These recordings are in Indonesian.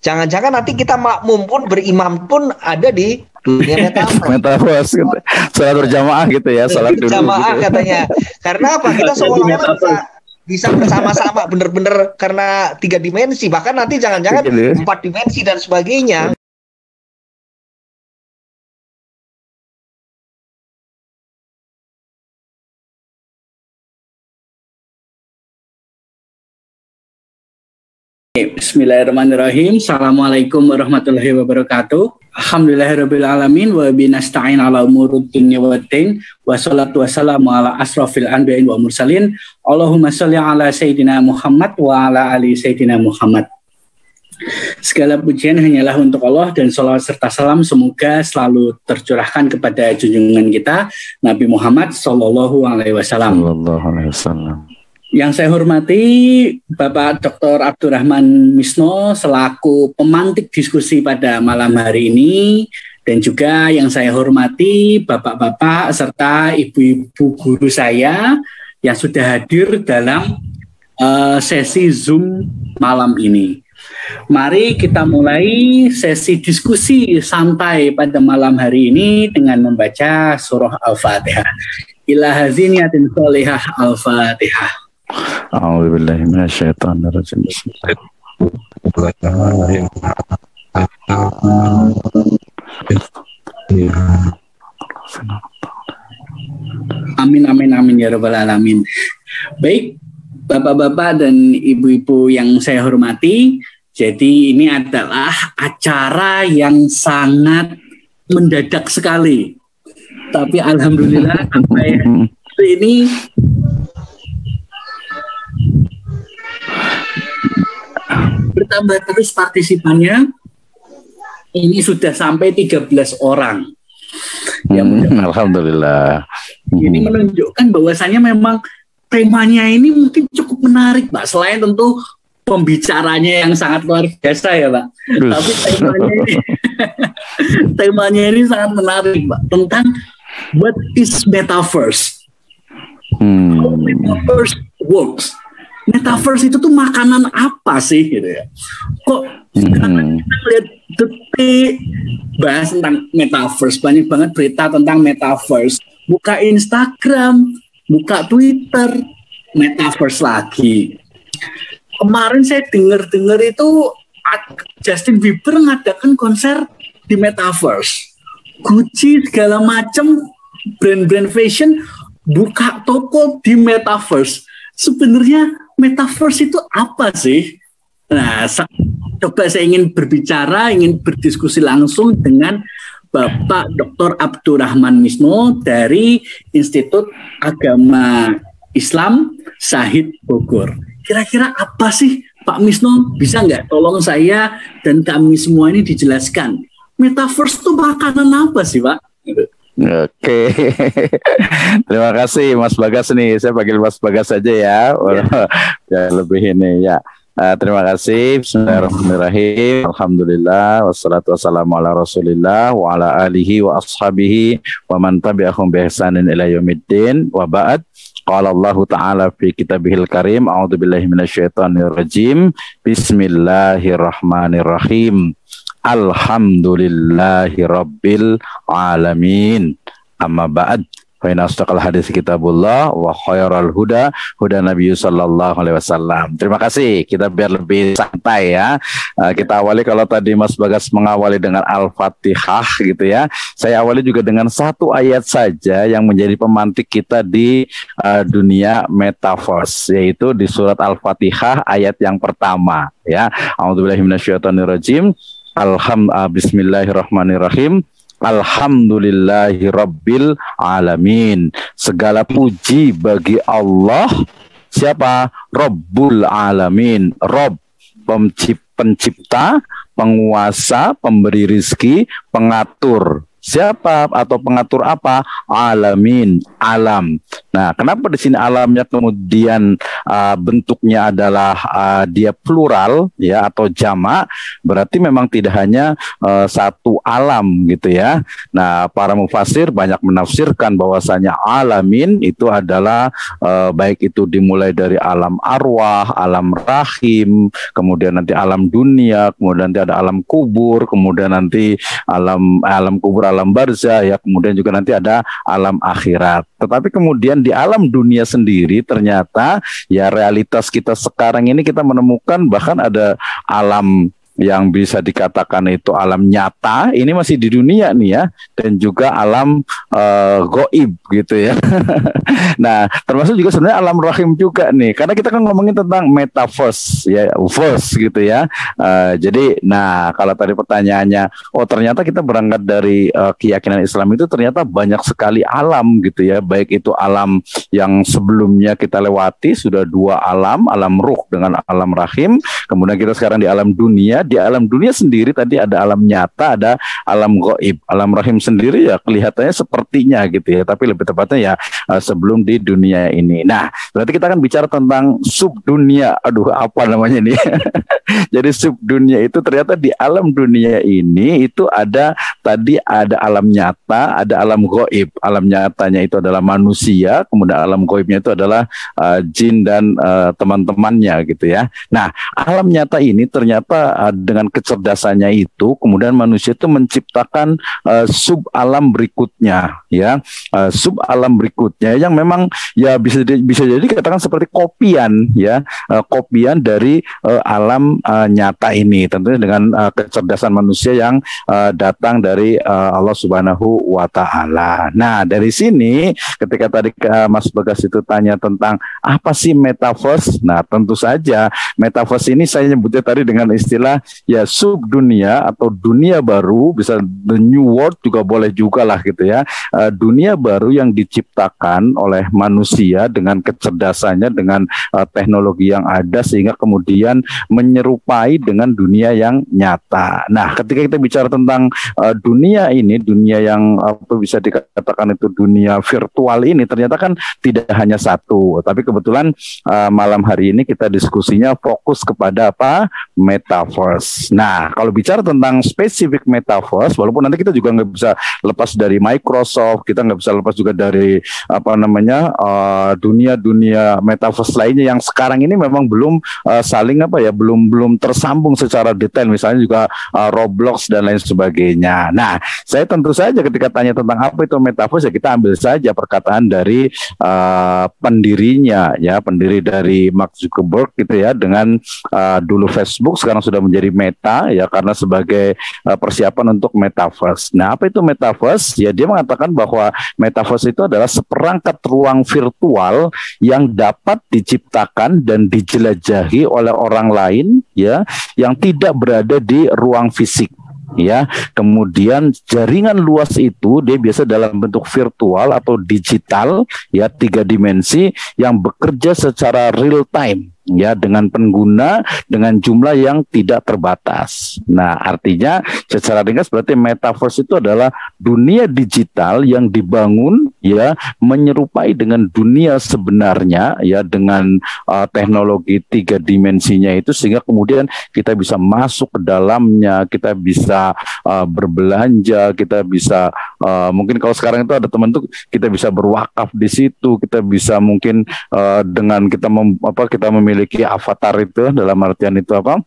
Jangan-jangan nanti kita makmum pun berimam pun ada di dunia metaverse. Metaverse gitu. Salat berjamaah gitu ya, salat dulu berjamaah gitu. Katanya. Karena apa? Kita seolah-olah bisa bersama-sama bener-bener karena 3 dimensi, bahkan nanti jangan-jangan 4 dimensi dan sebagainya. Bismillahirrahmanirrahim. Assalamualaikum warahmatullahi wabarakatuh. Alhamdulillahirabbil alamin wa binasta'in ala umurud dunya waddin wa sholatu wassalamu ala asrofil anbiya'i wa mursalin. Allahumma sholli ala sayyidina Muhammad wa ala ali sayyidina Muhammad. Segala pujian hanyalah untuk Allah dan sholawat serta salam semoga selalu tercurahkan kepada junjungan kita Nabi Muhammad sallallahu alaihi wasallam. Yang saya hormati Bapak Dr. Abdurrahman Misno selaku pemantik diskusi pada malam hari ini, dan juga yang saya hormati Bapak-bapak serta Ibu-ibu guru saya yang sudah hadir dalam sesi Zoom malam ini. Mari kita mulai sesi diskusi santai pada malam hari ini dengan membaca surah Al-Fatihah. Ila haziniyatin sholihah Al-Fatihah. A'udzubillahi minasyaitonir rajim. Amin amin amin ya rabbal alamin. Baik, Bapak-bapak dan Ibu-ibu yang saya hormati, jadi ini adalah acara yang sangat mendadak sekali. Tapi alhamdulillah sampai ini bertambah terus partisipannya. Ini sudah sampai 13 orang. Ya, alhamdulillah. Ini menunjukkan bahwasannya memang temanya ini mungkin cukup menarik, Pak. Selain tentu pembicaranya yang sangat luar biasa ya, Pak. Tapi temanya ini sangat menarik, Pak. Tentang what is metaverse? How metaverse works? Metaverse itu tuh makanan apa sih gitu ya? Kok sekarang kita lihat detik bahas tentang metaverse, banyak banget berita tentang metaverse. Buka Instagram, buka Twitter, metaverse lagi. Kemarin saya dengar itu Justin Bieber ngadakan konser di metaverse. Gucci segala macam brand-brand fashion buka toko di metaverse. Sebenarnya metaverse itu apa sih? Nah, coba saya ingin berbicara, ingin berdiskusi langsung dengan Bapak Dr. Abdurrahman Misno dari Institut Agama Islam Syahid Bogor. Kira-kira apa sih Pak Misno? Bisa nggak tolong saya dan kami semua ini dijelaskan? Metaverse itu makanan apa sih, Pak? Oke, terima kasih Mas Bagas nih. Saya panggil Mas Bagas saja ya. Ya lebih ini ya. Terima kasih. Bismillahirrahmanirrahim. Alhamdulillah. Wassalatu wassalamu ala rasulillah wa ala alihi wa ashabihi wa man tabi'ahum bi ihsanin ila yaumiddin wa ba'd. Qala Allah Ta'ala fi kitabihil karim. A'udzubillahi minasyaitonir rajim. Bismillahirrahmanirrahim. Alhamdulillahi rabbil alamin. Amma ba'd. Fa inna asdaqal hadits kitabullah wa khairal huda Nabi sallallahu alaihi wasallam. Terima kasih. Kita biar lebih santai ya. Kita awali, kalau tadi Mas Bagas mengawali dengan Al-Fatihah gitu ya. Saya awali juga dengan satu ayat saja yang menjadi pemantik kita di dunia metaverse, yaitu di surat Al-Fatihah ayat yang pertama ya. A'udzubillahi minasyaitonirrajim. Bismillahirrahmanirrahim. Alhamdulillahi rabbil alamin. Segala puji bagi Allah. Siapa? Rabbul alamin. Rabb, pencipta, penguasa, pemberi rizki, pengatur siapa atau pengatur apa? Alamin, alam. Nah, kenapa di sini alamnya kemudian bentuknya adalah dia plural ya atau jamak? Berarti memang tidak hanya satu alam gitu ya. Nah, para mufasir banyak menafsirkan bahwasanya alamin itu adalah baik itu dimulai dari alam arwah, alam rahim, kemudian nanti alam dunia, kemudian nanti ada alam kubur, kemudian nanti alam kubur, alam barzah ya, kemudian juga nanti ada alam akhirat. Tetapi kemudian di alam dunia sendiri ternyata ya realitas kita sekarang ini kita menemukan bahkan ada alam yang bisa dikatakan itu alam nyata, ini masih di dunia nih ya, dan juga alam goib gitu ya. Nah, termasuk juga sebenarnya alam rahim juga nih, karena kita kan ngomongin tentang metaverse ya, verse gitu ya. Jadi, nah kalau tadi pertanyaannya, oh ternyata kita berangkat dari keyakinan Islam itu ternyata banyak sekali alam gitu ya, baik itu alam yang sebelumnya kita lewati sudah dua alam ruh dengan alam rahim, kemudian kita sekarang di alam dunia. Di alam dunia sendiri tadi ada alam nyata, ada alam gaib. Alam rahim sendiri ya kelihatannya sepertinya gitu ya, tapi lebih tepatnya ya sebelum di dunia ini. Nah, berarti kita akan bicara tentang subdunia. Aduh, apa namanya ini? Jadi subdunia itu ternyata di alam dunia ini itu ada tadi ada alam nyata, ada alam gaib. Alam nyatanya itu adalah manusia, kemudian alam gaibnya itu adalah jin dan teman-temannya gitu ya. Nah, alam nyata ini ternyata dengan kecerdasannya itu kemudian manusia itu menciptakan sub alam berikutnya ya, sub alam berikutnya yang memang ya bisa jadi dikatakan seperti kopian ya, kopian dari alam nyata ini, tentunya dengan kecerdasan manusia yang datang dari Allah Subhanahu wa Ta'ala. Nah, dari sini ketika tadi Mas Bagas itu tanya tentang apa sih metaverse, nah tentu saja metaverse ini saya nyebutnya tadi dengan istilah ya subdunia atau dunia baru, bisa the new world juga boleh juga lah gitu ya, dunia baru yang diciptakan oleh manusia dengan kecerdasannya, dengan teknologi yang ada sehingga kemudian menyerupai dengan dunia yang nyata. Nah, ketika kita bicara tentang dunia ini, dunia yang bisa dikatakan itu dunia virtual ini, ternyata kan tidak hanya satu, tapi kebetulan malam hari ini kita diskusinya fokus kepada apa? Metaverse. Nah, kalau bicara tentang spesifik metaverse, walaupun nanti kita juga nggak bisa lepas dari Microsoft, kita nggak bisa lepas juga dari apa namanya dunia metaverse lainnya yang sekarang ini memang belum saling apa ya, belum tersambung secara detail, misalnya juga Roblox dan lain sebagainya. Nah, saya tentu saja ketika tanya tentang apa itu metaverse ya kita ambil saja perkataan dari pendirinya ya, pendiri dari Mark Zuckerberg gitu ya, dengan dulu Facebook sekarang sudah menjadi Meta ya, karena sebagai persiapan untuk metaverse. Nah, apa itu metaverse? Ya, dia mengatakan bahwa metaverse itu adalah seperangkat ruang virtual yang dapat diciptakan dan dijelajahi oleh orang lain ya, yang tidak berada di ruang fisik. Ya, kemudian jaringan luas itu dia biasa dalam bentuk virtual atau digital ya, 3 dimensi yang bekerja secara real time ya, dengan pengguna dengan jumlah yang tidak terbatas. Nah, artinya secara ringkas berarti metaverse itu adalah dunia digital yang dibangun ya menyerupai dengan dunia sebenarnya ya, dengan teknologi 3 dimensinya itu, sehingga kemudian kita bisa masuk ke dalamnya, kita bisa berbelanja, kita bisa mungkin kalau sekarang itu ada teman tuh kita bisa berwakaf di situ, kita bisa mungkin dengan kita memiliki avatar itu, dalam artian itu apa?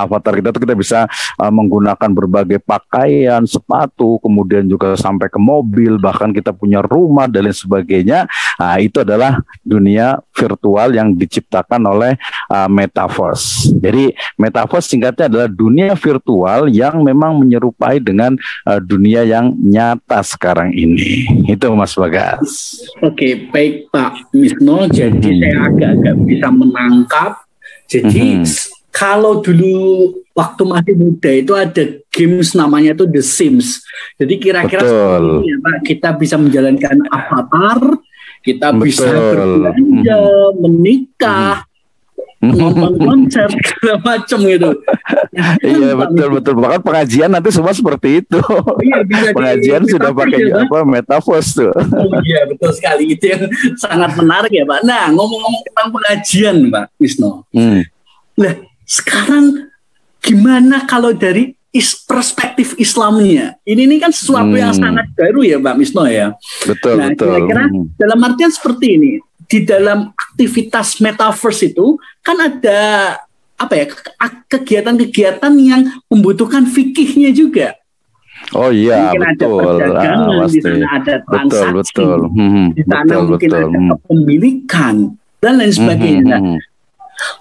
Avatar kita tuh kita bisa menggunakan berbagai pakaian, sepatu, kemudian juga sampai ke mobil, bahkan kita punya rumah dan lain sebagainya. Itu adalah dunia virtual yang diciptakan oleh metaverse. Jadi metaverse singkatnya adalah dunia virtual yang memang menyerupai dengan dunia yang nyata sekarang ini. Itu Mas Bagas. Oke, baik Pak Misno. Jadi saya agak-agak bisa menangkap. Jadi kalau dulu waktu masih muda itu ada games namanya itu The Sims. Jadi kira-kira seperti ini ya Pak, kita bisa menjalankan avatar, kita bisa berbelanja, menikah, nonton konser segala macam gitu. Iya betul. Bahkan pengajian nanti semua seperti itu. Iya, pengajian sudah pakai metaverse tuh. Oh iya betul sekali, itu yang sangat menarik ya Pak. Nah ngomong-ngomong tentang pengajian Pak Misno. Nah sekarang gimana kalau dari perspektif Islamnya? Ini kan sesuatu yang sangat baru ya Pak Misno ya. Betul. Kira-kira dalam artian seperti ini. Di dalam aktivitas metaverse itu kan ada kegiatan-kegiatan yang membutuhkan fikihnya juga. Oh iya, mungkin betul. Ada perdagangan, di sana ada transaksi, betul. Di sana mungkin ada kepemilikan dan lain sebagainya.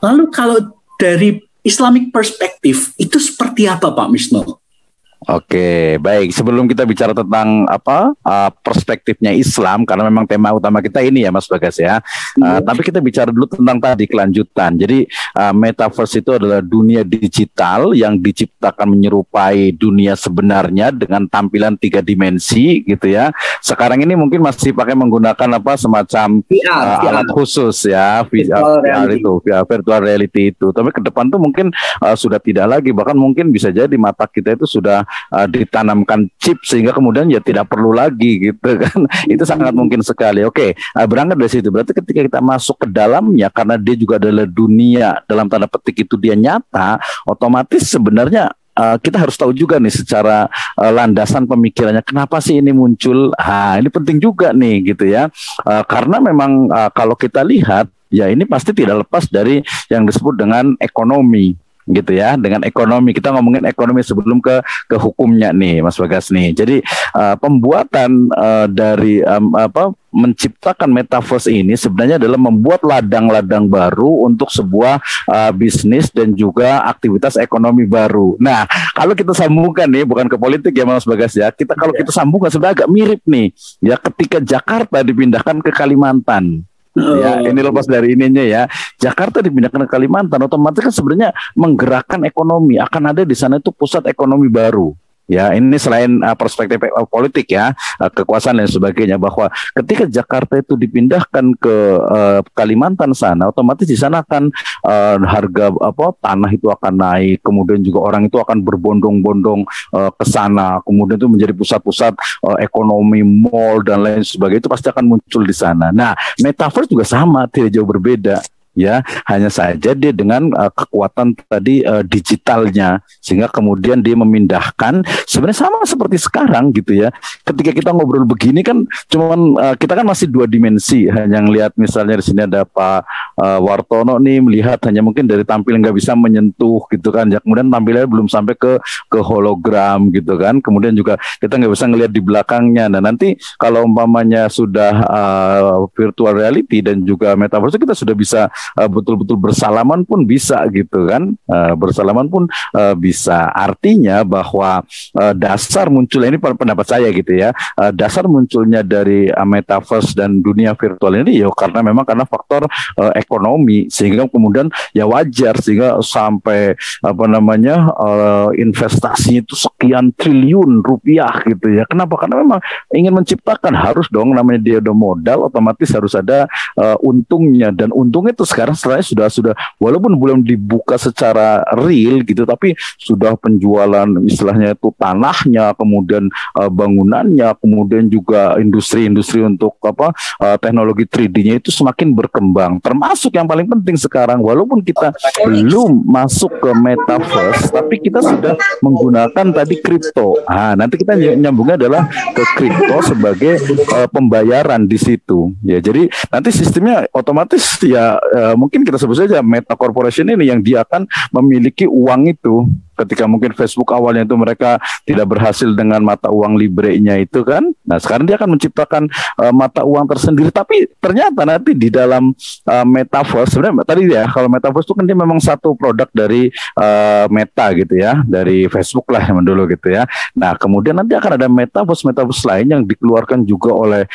Lalu kalau dari Islamic perspektif itu seperti apa Pak Misno? Oke, baik. Sebelum kita bicara tentang perspektifnya Islam, karena memang tema utama kita ini ya, Mas Bagas ya. Tapi kita bicara dulu tentang tadi kelanjutan. Jadi metaverse itu adalah dunia digital yang diciptakan menyerupai dunia sebenarnya dengan tampilan 3 dimensi, gitu ya. Sekarang ini mungkin masih pakai menggunakan semacam alat khusus ya, virtual reality itu. Tapi ke depan tuh mungkin sudah tidak lagi. Bahkan mungkin bisa jadi mata kita itu sudah ditanamkan chip sehingga kemudian ya tidak perlu lagi gitu kan. Itu sangat mungkin sekali. Oke, berangkat dari situ berarti ketika kita masuk ke dalamnya, karena dia juga adalah dunia dalam tanda petik itu dia nyata, otomatis sebenarnya kita harus tahu juga nih secara landasan pemikirannya kenapa sih ini muncul. Ini penting juga nih gitu ya, karena memang kalau kita lihat ya ini pasti tidak lepas dari yang disebut dengan ekonomi gitu ya. Dengan ekonomi, kita ngomongin ekonomi sebelum ke hukumnya nih Mas Bagas nih. Jadi pembuatan dari menciptakan metaverse ini sebenarnya adalah membuat ladang-ladang baru untuk sebuah bisnis dan juga aktivitas ekonomi baru. Nah, kalau kita sambungkan nih, bukan ke politik ya Mas Bagas ya, kalau kita sambungkan sebenarnya agak mirip nih ya, ketika Jakarta dipindahkan ke Kalimantan. Ya, ini lepas dari ininya ya. Jakarta dipindahkan ke Kalimantan, otomatis kan sebenarnya menggerakkan ekonomi. Akan ada di sana itu pusat ekonomi baru. Ya, ini selain perspektif politik ya, kekuasaan dan sebagainya, bahwa ketika Jakarta itu dipindahkan ke Kalimantan sana, otomatis di sana akan harga tanah itu akan naik, kemudian juga orang itu akan berbondong-bondong ke sana, kemudian itu menjadi pusat-pusat ekonomi, mall dan lain sebagainya, itu pasti akan muncul di sana. Nah, metaverse juga sama, tidak jauh berbeda. Ya, hanya saja dia dengan kekuatan tadi digitalnya, sehingga kemudian dia memindahkan, sebenarnya sama seperti sekarang gitu ya. Ketika kita ngobrol begini kan cuman kita kan masih 2 dimensi, hanya ngelihat misalnya di sini ada Pak Wartono nih, melihat hanya mungkin dari tampilan nggak bisa menyentuh gitu kan. Ya, kemudian tampilannya belum sampai ke hologram gitu kan. Kemudian juga kita nggak bisa ngelihat di belakangnya. Nah, nanti kalau umpamanya sudah virtual reality dan juga metaverse, kita sudah bisa betul-betul bersalaman pun bisa gitu kan, bersalaman pun bisa. Artinya bahwa dasar munculnya, ini pendapat saya gitu ya, dasar munculnya dari metaverse dan dunia virtual ini ya karena faktor ekonomi, sehingga kemudian ya wajar sehingga sampai investasinya itu sekian triliun rupiah gitu ya. Kenapa? Karena memang ingin menciptakan, harus dong, namanya dia udah modal, otomatis harus ada untungnya, dan untungnya itu sekarang setelahnya sudah walaupun belum dibuka secara real gitu, tapi sudah penjualan istilahnya itu tanahnya, kemudian bangunannya, kemudian juga industri-industri untuk teknologi 3D-nya itu semakin berkembang. Termasuk yang paling penting sekarang, walaupun kita belum masuk ke metaverse, tapi kita sudah menggunakan tadi kripto. Nanti kita nyambungnya adalah ke kripto sebagai pembayaran di situ. Ya, jadi nanti sistemnya otomatis ya mungkin kita sebut saja Meta Corporation ini yang dia akan memiliki uang itu. Ketika mungkin Facebook awalnya itu mereka tidak berhasil dengan mata uang Libre-nya itu kan. Nah, sekarang dia akan menciptakan mata uang tersendiri. Tapi ternyata nanti di dalam metaverse, sebenarnya tadi ya, kalau metaverse itu kan dia memang satu produk dari Meta gitu ya, dari Facebook lah yang dulu gitu ya. Nah, kemudian nanti akan ada metaverse lain yang dikeluarkan juga oleh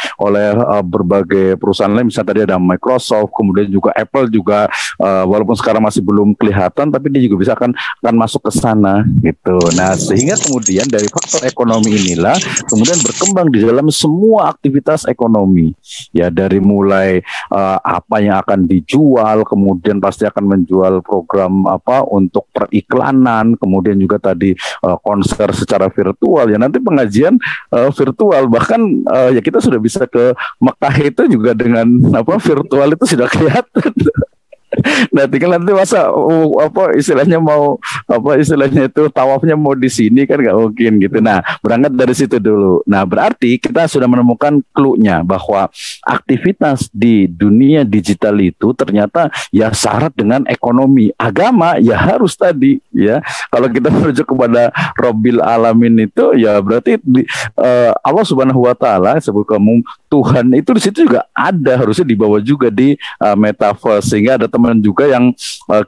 berbagai perusahaan lain. Misalnya tadi ada Microsoft, kemudian juga Apple juga, walaupun sekarang masih belum kelihatan, tapi dia juga bisa akan masuk ke sana. sana gitu. Nah, sehingga kemudian dari faktor ekonomi inilah kemudian berkembang di dalam semua aktivitas ekonomi. Ya, dari mulai apa yang akan dijual, kemudian pasti akan menjual program apa untuk periklanan, kemudian juga tadi konser secara virtual. Ya, nanti pengajian virtual, bahkan ya kita sudah bisa ke Mekah itu juga dengan apa virtual itu sudah kelihatan. Nah, tinggal nanti masa apa istilahnya mau apa istilahnya itu tawafnya mau di sini kan nggak mungkin gitu. Nah, berangkat dari situ dulu. Nah, berarti kita sudah menemukan clue-nya bahwa aktivitas di dunia digital itu ternyata ya syarat dengan ekonomi. Agama ya harus tadi ya. Kalau kita merujuk kepada Robbil Alamin itu ya berarti Allah Subhanahu wa taala sebut kamu Tuhan itu di situ juga ada, harusnya dibawa juga di metaverse, sehingga ada teman juga yang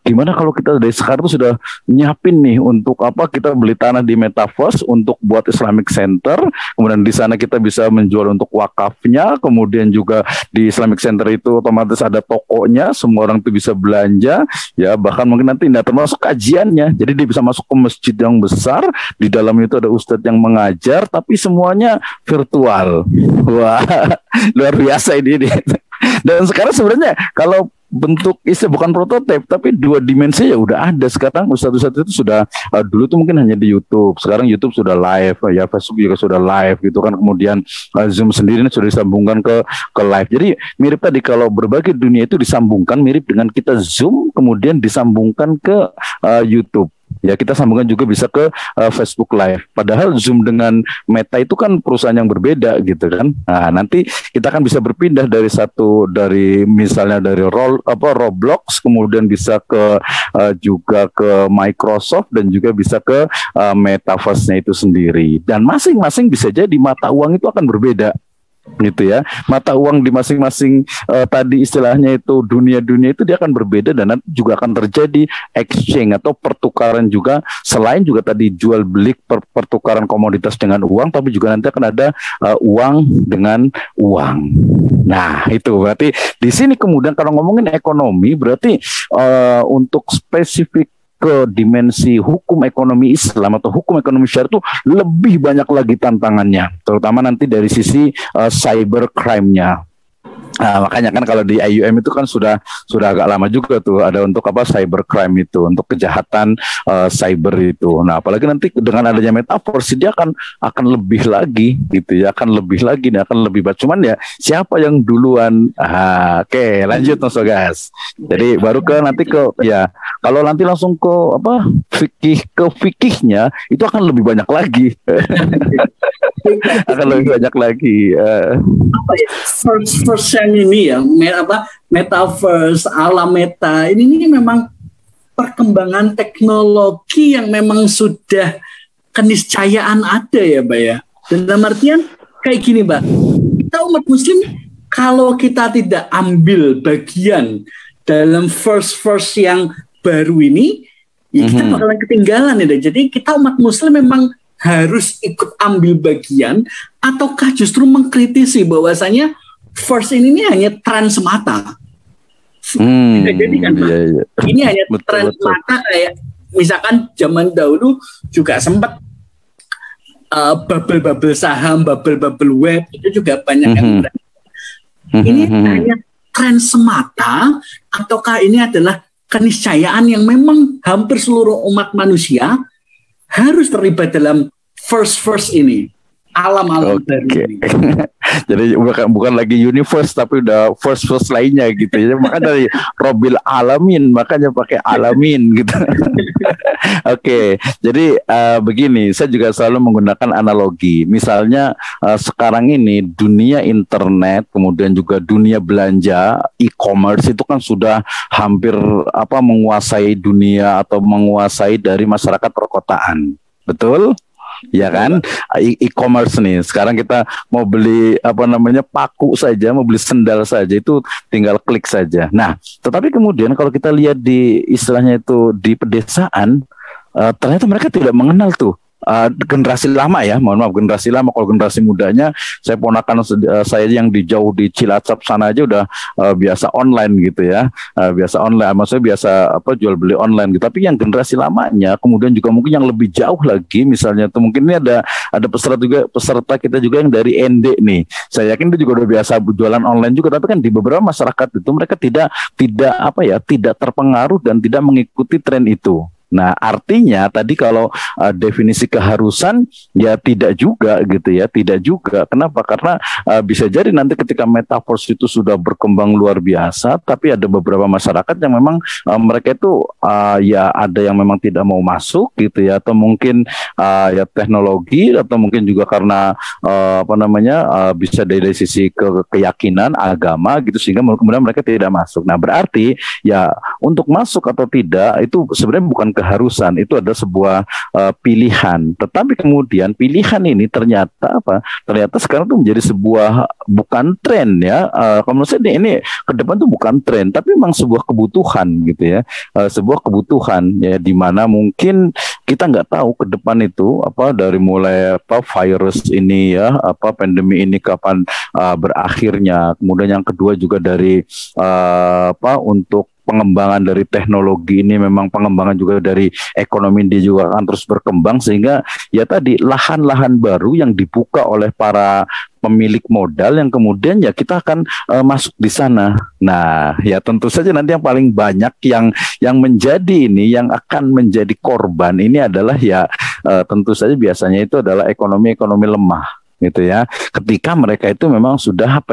gimana kalau kita dari sekarang tuh sudah nyiapin nih untuk apa kita beli tanah di metaverse untuk buat Islamic Center, kemudian di sana kita bisa menjual untuk wakafnya, kemudian juga di Islamic Center itu otomatis ada tokonya, semua orang tuh bisa belanja ya, bahkan mungkin nanti tidak termasuk kajiannya, jadi dia bisa masuk ke masjid yang besar, di dalamnya itu ada ustadz yang mengajar tapi semuanya virtual. Wah, luar biasa ini. Dan sekarang sebenarnya kalau bentuk istilah bukan prototipe tapi dua dimensi ya udah ada sekarang. Ustadz-ustadz itu sudah dulu tuh mungkin hanya di YouTube, sekarang YouTube sudah live ya, Facebook juga sudah live gitu kan, kemudian Zoom sendiri sudah disambungkan ke live. Jadi mirip tadi kalau berbagai dunia itu disambungkan, mirip dengan kita Zoom kemudian disambungkan ke YouTube. Ya, kita sambungkan juga bisa ke Facebook Live. Padahal Zoom dengan Meta itu kan perusahaan yang berbeda gitu kan. Nah, nanti kita akan bisa berpindah dari misalnya dari Roblox, kemudian bisa ke juga ke Microsoft dan juga bisa ke Metaverse-nya itu sendiri. Dan masing-masing bisa jadi mata uang itu akan berbeda. Gitu ya, mata uang di masing-masing tadi istilahnya itu dunia-dunia itu dia akan berbeda, dan nanti juga akan terjadi exchange atau pertukaran juga, selain juga tadi jual beli pertukaran komoditas dengan uang, tapi juga nanti akan ada uang dengan uang. Nah, itu berarti di sini kemudian kalau ngomongin ekonomi berarti untuk spesifik ke dimensi hukum ekonomi Islam atau hukum ekonomi syariah itu lebih banyak lagi tantangannya, terutama nanti dari sisi cyber crime-nya. Makanya kan kalau di IUM itu kan sudah agak lama juga tuh ada untuk apa cyber crime itu, untuk kejahatan cyber itu. Nah, apalagi nanti dengan adanya metaverse dia akan lebih lagi gitu ya, akan lebih lagi dan akan lebih banyak. Cuman ya siapa yang duluan? Oke, lanjut Mas Ogas. Jadi baru ke nanti ke ya kalau nanti langsung ke apa fikihnya itu akan lebih banyak lagi. Akan lebih banyak lagi. First ini ya, metaverse, alam meta ini memang perkembangan teknologi yang memang sudah keniscayaan ada ya, Mbak ya. Dalam artian kayak gini, Mbak. Kita umat Muslim kalau kita tidak ambil bagian dalam first yang baru ini, ya kita bakalan ketinggalan ya. Jadi kita umat Muslim memang harus ikut ambil bagian, ataukah justru mengkritisi bahwasanya first ini hanya tren semata. Jadi kan Pak, iya. Ini hanya tren semata, kayak misalkan zaman dahulu juga sempat bubble saham, bubble web itu juga banyak yang berani. Ini hanya tren semata, ataukah ini adalah keniscayaan yang memang hampir seluruh umat manusia harus terlibat dalam first ini, alam-alam baru ini. Jadi bukan lagi universe tapi udah first lainnya gitu ya. Maka dari Robbil Alamin makanya pakai alamin gitu. Oke, jadi begini, saya juga selalu menggunakan analogi. Misalnya sekarang ini dunia internet, kemudian juga dunia belanja, e-commerce itu kan sudah hampir menguasai dunia atau menguasai dari masyarakat perkotaan. Betul? Ya kan, e-commerce nih. Sekarang kita mau beli paku saja, mau beli sendal saja itu tinggal klik saja. Nah, tetapi kemudian kalau kita lihat di istilahnya itu di pedesaan, ternyata mereka tidak mengenal tuh generasi lama ya, mohon maaf generasi lama. Kalau generasi mudanya, saya ponakan saya yang di jauh di Cilacap sana aja udah biasa online gitu ya, biasa online, maksudnya biasa jual beli online gitu. Tapi yang generasi lamanya, kemudian juga mungkin yang lebih jauh lagi, misalnya tuh mungkin ini ada peserta kita juga yang dari ND nih. Saya yakin dia juga udah biasa jualan online juga, tapi kan di beberapa masyarakat itu mereka tidak terpengaruh dan tidak mengikuti tren itu. Nah, artinya tadi kalau definisi keharusan ya tidak juga gitu ya, tidak juga. Kenapa? Karena bisa jadi nanti ketika metaverse itu sudah berkembang luar biasa, tapi ada beberapa masyarakat yang memang mereka itu ya ada yang memang tidak mau masuk gitu ya, atau mungkin ya teknologi, atau mungkin juga karena bisa dari sisi keyakinan agama gitu, sehingga kemudian mereka tidak masuk. Nah, berarti ya untuk masuk atau tidak itu sebenarnya bukan keharusan, itu adalah sebuah pilihan. Tetapi kemudian pilihan ini ternyata sekarang tuh menjadi sebuah bukan tren ya. Kalau menurut saya ini ke depan tuh bukan tren, tapi memang sebuah kebutuhan gitu ya, sebuah kebutuhan ya, di mana mungkin kita nggak tahu ke depan itu dari mulai virus ini ya, pandemi ini kapan berakhirnya. Kemudian yang kedua juga dari untuk pengembangan dari teknologi ini, memang pengembangan juga dari ekonomi dia juga akan terus berkembang, sehingga ya tadi lahan-lahan baru yang dibuka oleh para pemilik modal yang kemudian ya kita akan masuk di sana. Nah, ya tentu saja nanti yang paling banyak yang menjadi ini, yang akan menjadi korban ini adalah ya tentu saja biasanya itu adalah ekonomi lemah gitu ya. Ketika mereka itu memang sudah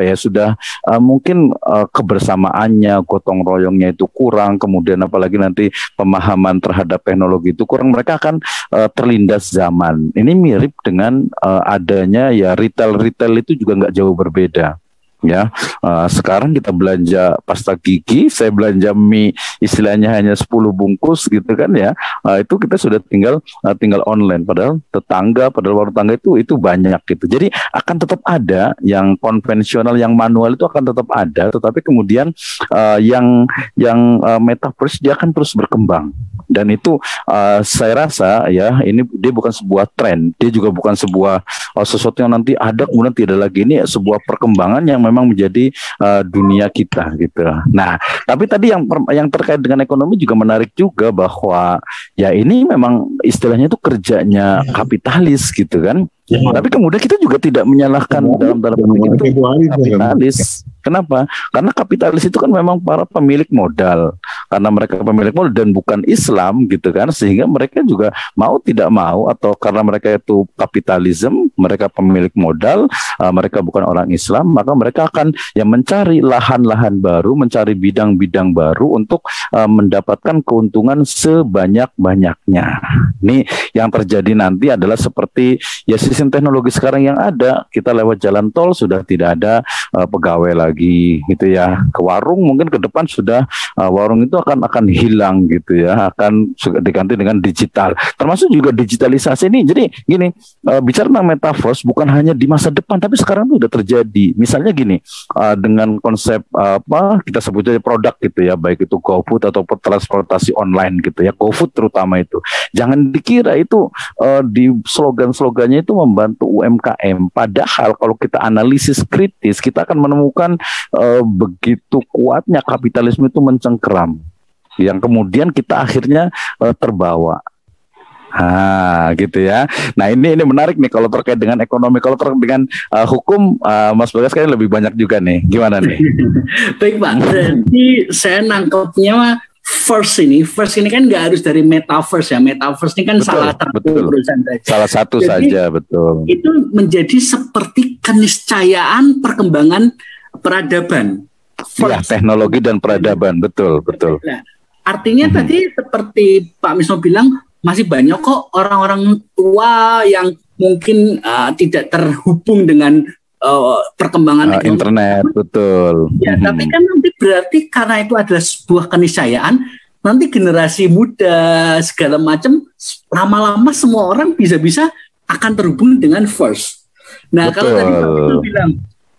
mungkin kebersamaannya, gotong royongnya itu kurang, kemudian apalagi nanti pemahaman terhadap teknologi itu kurang, mereka akan terlindas zaman. Ini mirip dengan adanya ya retail itu juga nggak jauh berbeda. Ya, sekarang kita belanja pasta gigi, saya belanja mie istilahnya hanya 10 bungkus gitu kan ya, itu kita sudah tinggal online, padahal warung tetangga itu banyak gitu. Jadi akan tetap ada yang konvensional, yang manual itu akan tetap ada, tetapi kemudian yang metaverse dia akan terus berkembang. Dan itu saya rasa ya, ini dia bukan sebuah tren, dia juga bukan sebuah sesuatu yang nanti ada kemudian tidak lagi. Ini sebuah perkembangan yang memang menjadi dunia kita gitu. Nah, tapi tadi yang terkait dengan ekonomi juga menarik juga, bahwa ya ini memang istilahnya itu kerjanya kapitalis gitu kan. Ya. Tapi kemudian kita juga tidak menyalahkan dalam tanda petik itu kapitalis. Kenapa? Karena kapitalis itu kan memang para pemilik modal. Karena mereka pemilik modal dan bukan Islam gitu kan, sehingga mereka juga mau tidak mau, atau karena mereka itu kapitalisme, mereka pemilik modal, mereka bukan orang Islam, maka mereka akan mencari lahan-lahan baru, mencari bidang-bidang baru untuk mendapatkan keuntungan sebanyak-banyaknya. Ini yang terjadi nanti adalah seperti ya sistem teknologi sekarang yang ada. Kita lewat jalan tol sudah tidak ada pegawai lagi gitu ya. Ke warung mungkin ke depan sudah warung itu akan hilang gitu ya, akan diganti dengan digital. Termasuk juga digitalisasi ini. Jadi gini, bicara tentang metaverse bukan hanya di masa depan, tapi sekarang itu sudah terjadi. Misalnya gini, dengan konsep kita sebut aja produk gitu ya, baik itu GoFood atau transportasi online gitu ya, GoFood terutama itu. Jangan dikira itu di slogan-slogannya itu membantu UMKM. Padahal kalau kita analisis kritis, kita akan menemukan begitu kuatnya kapitalisme itu mencengkeram, yang kemudian kita akhirnya terbawa. Gitu ya. Nah ini menarik nih kalau terkait dengan ekonomi. Kalau terkait dengan hukum, Mas Bagas kayaknya lebih banyak juga nih. Gimana nih? Baik Pak, jadi saya nangkepnya first ini kan nggak harus dari metaverse ya. Metaverse ini kan salah satu saja, betul. Itu menjadi seperti keniscayaan perkembangan peradaban. Ya, teknologi dan peradaban, betul. Nah, artinya tadi seperti Pak Misno bilang, masih banyak kok orang-orang tua yang mungkin tidak terhubung dengan perkembangan internet, betul. Ya, tapi kan nanti berarti karena itu adalah sebuah keniscayaan, nanti generasi muda segala macam lama-lama semua orang bisa-bisa akan terhubung dengan first. Nah, betul. Kalau tadi Pak bilang,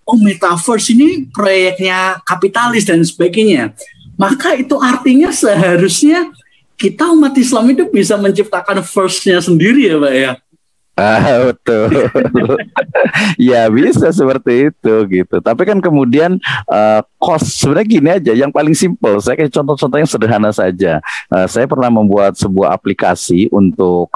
metaverse ini proyeknya kapitalis dan sebagainya, maka itu artinya seharusnya kita umat Islam itu bisa menciptakan first-nya sendiri ya Pak ya. Betul. Ya bisa seperti itu gitu. Tapi kan kemudian cost sebenarnya gini aja, yang paling simpel. Saya kayak contoh-contoh yang sederhana saja. Saya pernah membuat sebuah aplikasi untuk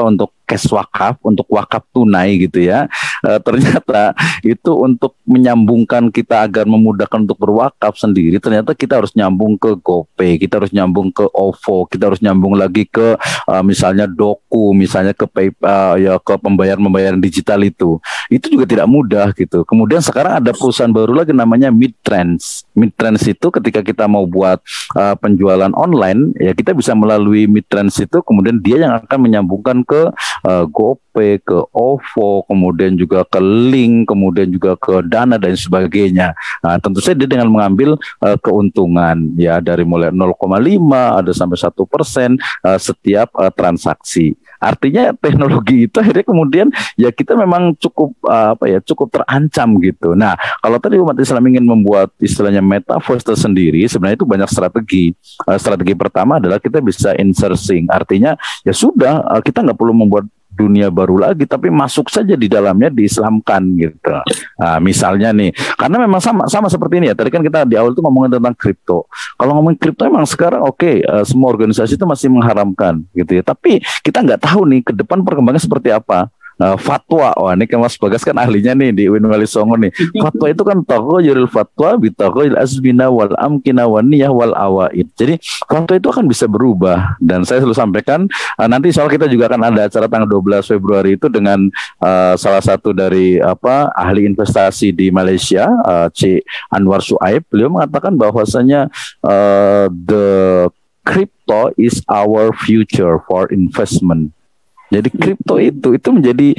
untuk cash wakaf, untuk wakaf tunai gitu ya. Ternyata itu untuk menyambungkan kita agar memudahkan untuk berwakaf sendiri, ternyata kita harus nyambung ke GoPay, kita harus nyambung ke OVO, kita harus nyambung lagi ke misalnya Doku, misalnya ke PayPal, ya ke pembayaran digital itu juga tidak mudah gitu. Kemudian sekarang ada perusahaan baru lagi namanya Midtrans. Midtrans itu ketika kita mau buat penjualan online, ya kita bisa melalui Midtrans itu, kemudian dia yang akan menyambungkan ke GoPay, ke OVO, kemudian juga ke Link, kemudian juga ke Dana dan sebagainya. Nah, tentu saja dia dengan mengambil keuntungan ya dari mulai 0,5 ada sampai 1% setiap transaksi. Artinya teknologi itu akhirnya kemudian ya kita memang cukup cukup terancam gitu. Nah, kalau tadi umat Islam ingin membuat istilahnya metaverse tersendiri, sebenarnya itu banyak strategi. Strategi pertama adalah kita bisa insourcing. Artinya ya sudah, kita nggak perlu membuat dunia baru lagi, tapi masuk saja di dalamnya, diislamkan gitu. Nah, misalnya nih, karena memang sama seperti ini ya. Tadi kan kita di awal tuh ngomongin tentang kripto. Kalau ngomongin kripto emang sekarang semua organisasi itu masih mengharamkan gitu ya. Tapi kita nggak tahu nih ke depan perkembangannya seperti apa. Fatwa, ini kan Mas Bagas kan ahlinya nih di UIN Wali Songo nih. Fatwa itu kan taghayyurul fatwa bi taghayyuril azmina wal amkina wan niyah wal awaid. Jadi fatwa itu akan bisa berubah, dan saya selalu sampaikan nanti soal kita juga akan ada acara tanggal 12 Februari itu dengan salah satu dari ahli investasi di Malaysia, C. Anwar Suaib. Beliau mengatakan bahwasanya the crypto is our future for investment. Jadi kripto itu menjadi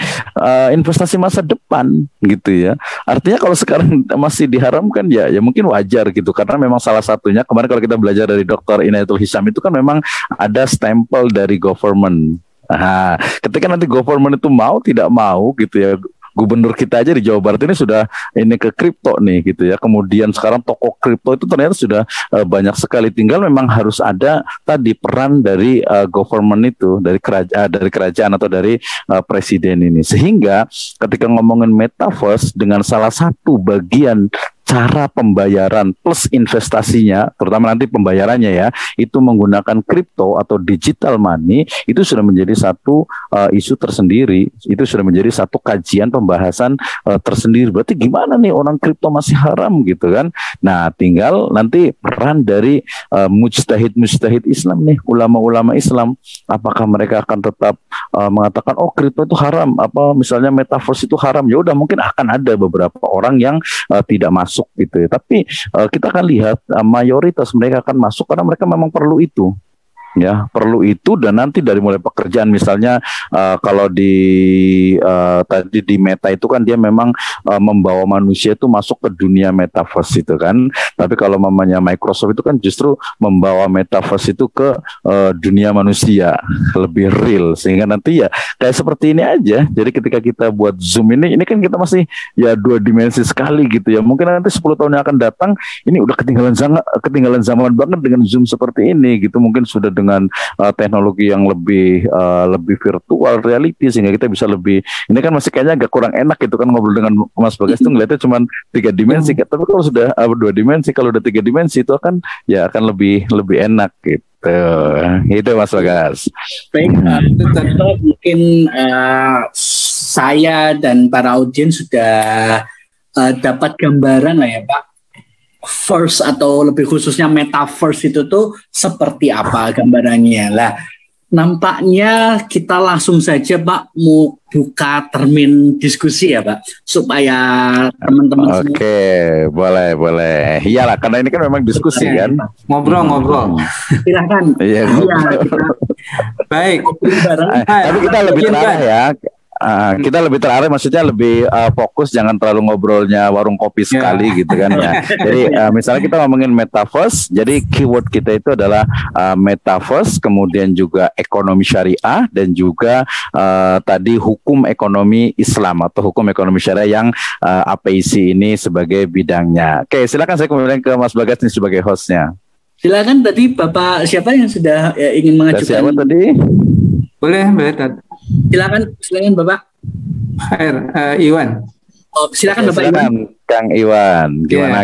investasi masa depan gitu ya. Artinya kalau sekarang masih diharamkan ya mungkin wajar gitu, karena memang salah satunya kemarin kalau kita belajar dari Dr. Inayatul Hisham itu kan memang ada stempel dari government. Nah, ketika nanti government itu mau tidak mau gitu ya, gubernur kita aja di Jawa Barat ini sudah ke kripto nih gitu ya. Kemudian sekarang toko kripto itu ternyata sudah banyak sekali. Tinggal memang harus ada tadi peran dari government itu, dari kerajaan atau dari presiden ini. Sehingga ketika ngomongin metaverse, dengan salah satu bagian cara pembayaran plus investasinya, terutama nanti pembayarannya ya, itu menggunakan kripto atau digital money, itu sudah menjadi satu isu tersendiri, itu sudah menjadi satu kajian pembahasan tersendiri. Berarti gimana nih orang kripto masih haram gitu kan? Nah, tinggal nanti peran dari mujtahid Islam nih, ulama-ulama Islam, apakah mereka akan tetap mengatakan kripto itu haram, misalnya metaverse itu haram? Ya udah, mungkin akan ada beberapa orang yang tidak masuk gitu ya. Tapi kita akan lihat mayoritas mereka akan masuk karena mereka memang perlu itu. Ya, perlu itu. Dan nanti dari mulai pekerjaan misalnya kalau tadi di Meta itu kan dia memang membawa manusia itu masuk ke dunia metaverse itu kan. Tapi kalau mamanya Microsoft itu kan justru membawa metaverse itu ke dunia manusia, lebih real, sehingga nanti ya kayak seperti ini aja. Jadi ketika kita buat Zoom ini kan kita masih ya 2 dimensi sekali gitu ya. Mungkin nanti 10 tahun yang akan datang ini udah ketinggalan zaman banget dengan Zoom seperti ini gitu. Mungkin sudah dengan teknologi yang lebih virtual reality, sehingga kita bisa lebih, ini kan masih kayaknya agak kurang enak gitu kan ngobrol dengan Mas Bagas itu ngeliatnya cuma 3 dimensi, tapi kalau sudah 2 dimensi, kalau udah 3 dimensi itu akan lebih enak gitu. Itu Mas Bagas. Baik, mungkin saya dan para audiens sudah dapat gambaran lah ya Pak, first atau lebih khususnya metaverse itu tuh seperti apa gambarannya lah. Nampaknya kita langsung saja Pak mau buka termin diskusi ya Pak, supaya teman-teman semua. Oke, boleh. Iyalah, karena ini kan memang diskusi kan. Ngobrol. Silakan. Iya. Baik. Tapi kita lebih terarah ya. Kita lebih terarah, maksudnya lebih fokus, jangan terlalu ngobrolnya warung kopi sekali gitu kan ya. Jadi misalnya kita ngomongin metaverse, jadi keyword kita itu adalah metaverse, kemudian juga ekonomi syariah, dan juga tadi hukum ekonomi Islam atau hukum ekonomi syariah yang APIC ini sebagai bidangnya. Oke, silakan saya kemudian ke Mas Bagas nih sebagai hostnya. Silakan, tadi Bapak siapa yang sudah ingin mengajukan? Siapa tadi? Boleh. Silakan Bapak. Iwan. Oh, silakan Bapak Silakan Iwan. Kang Iwan.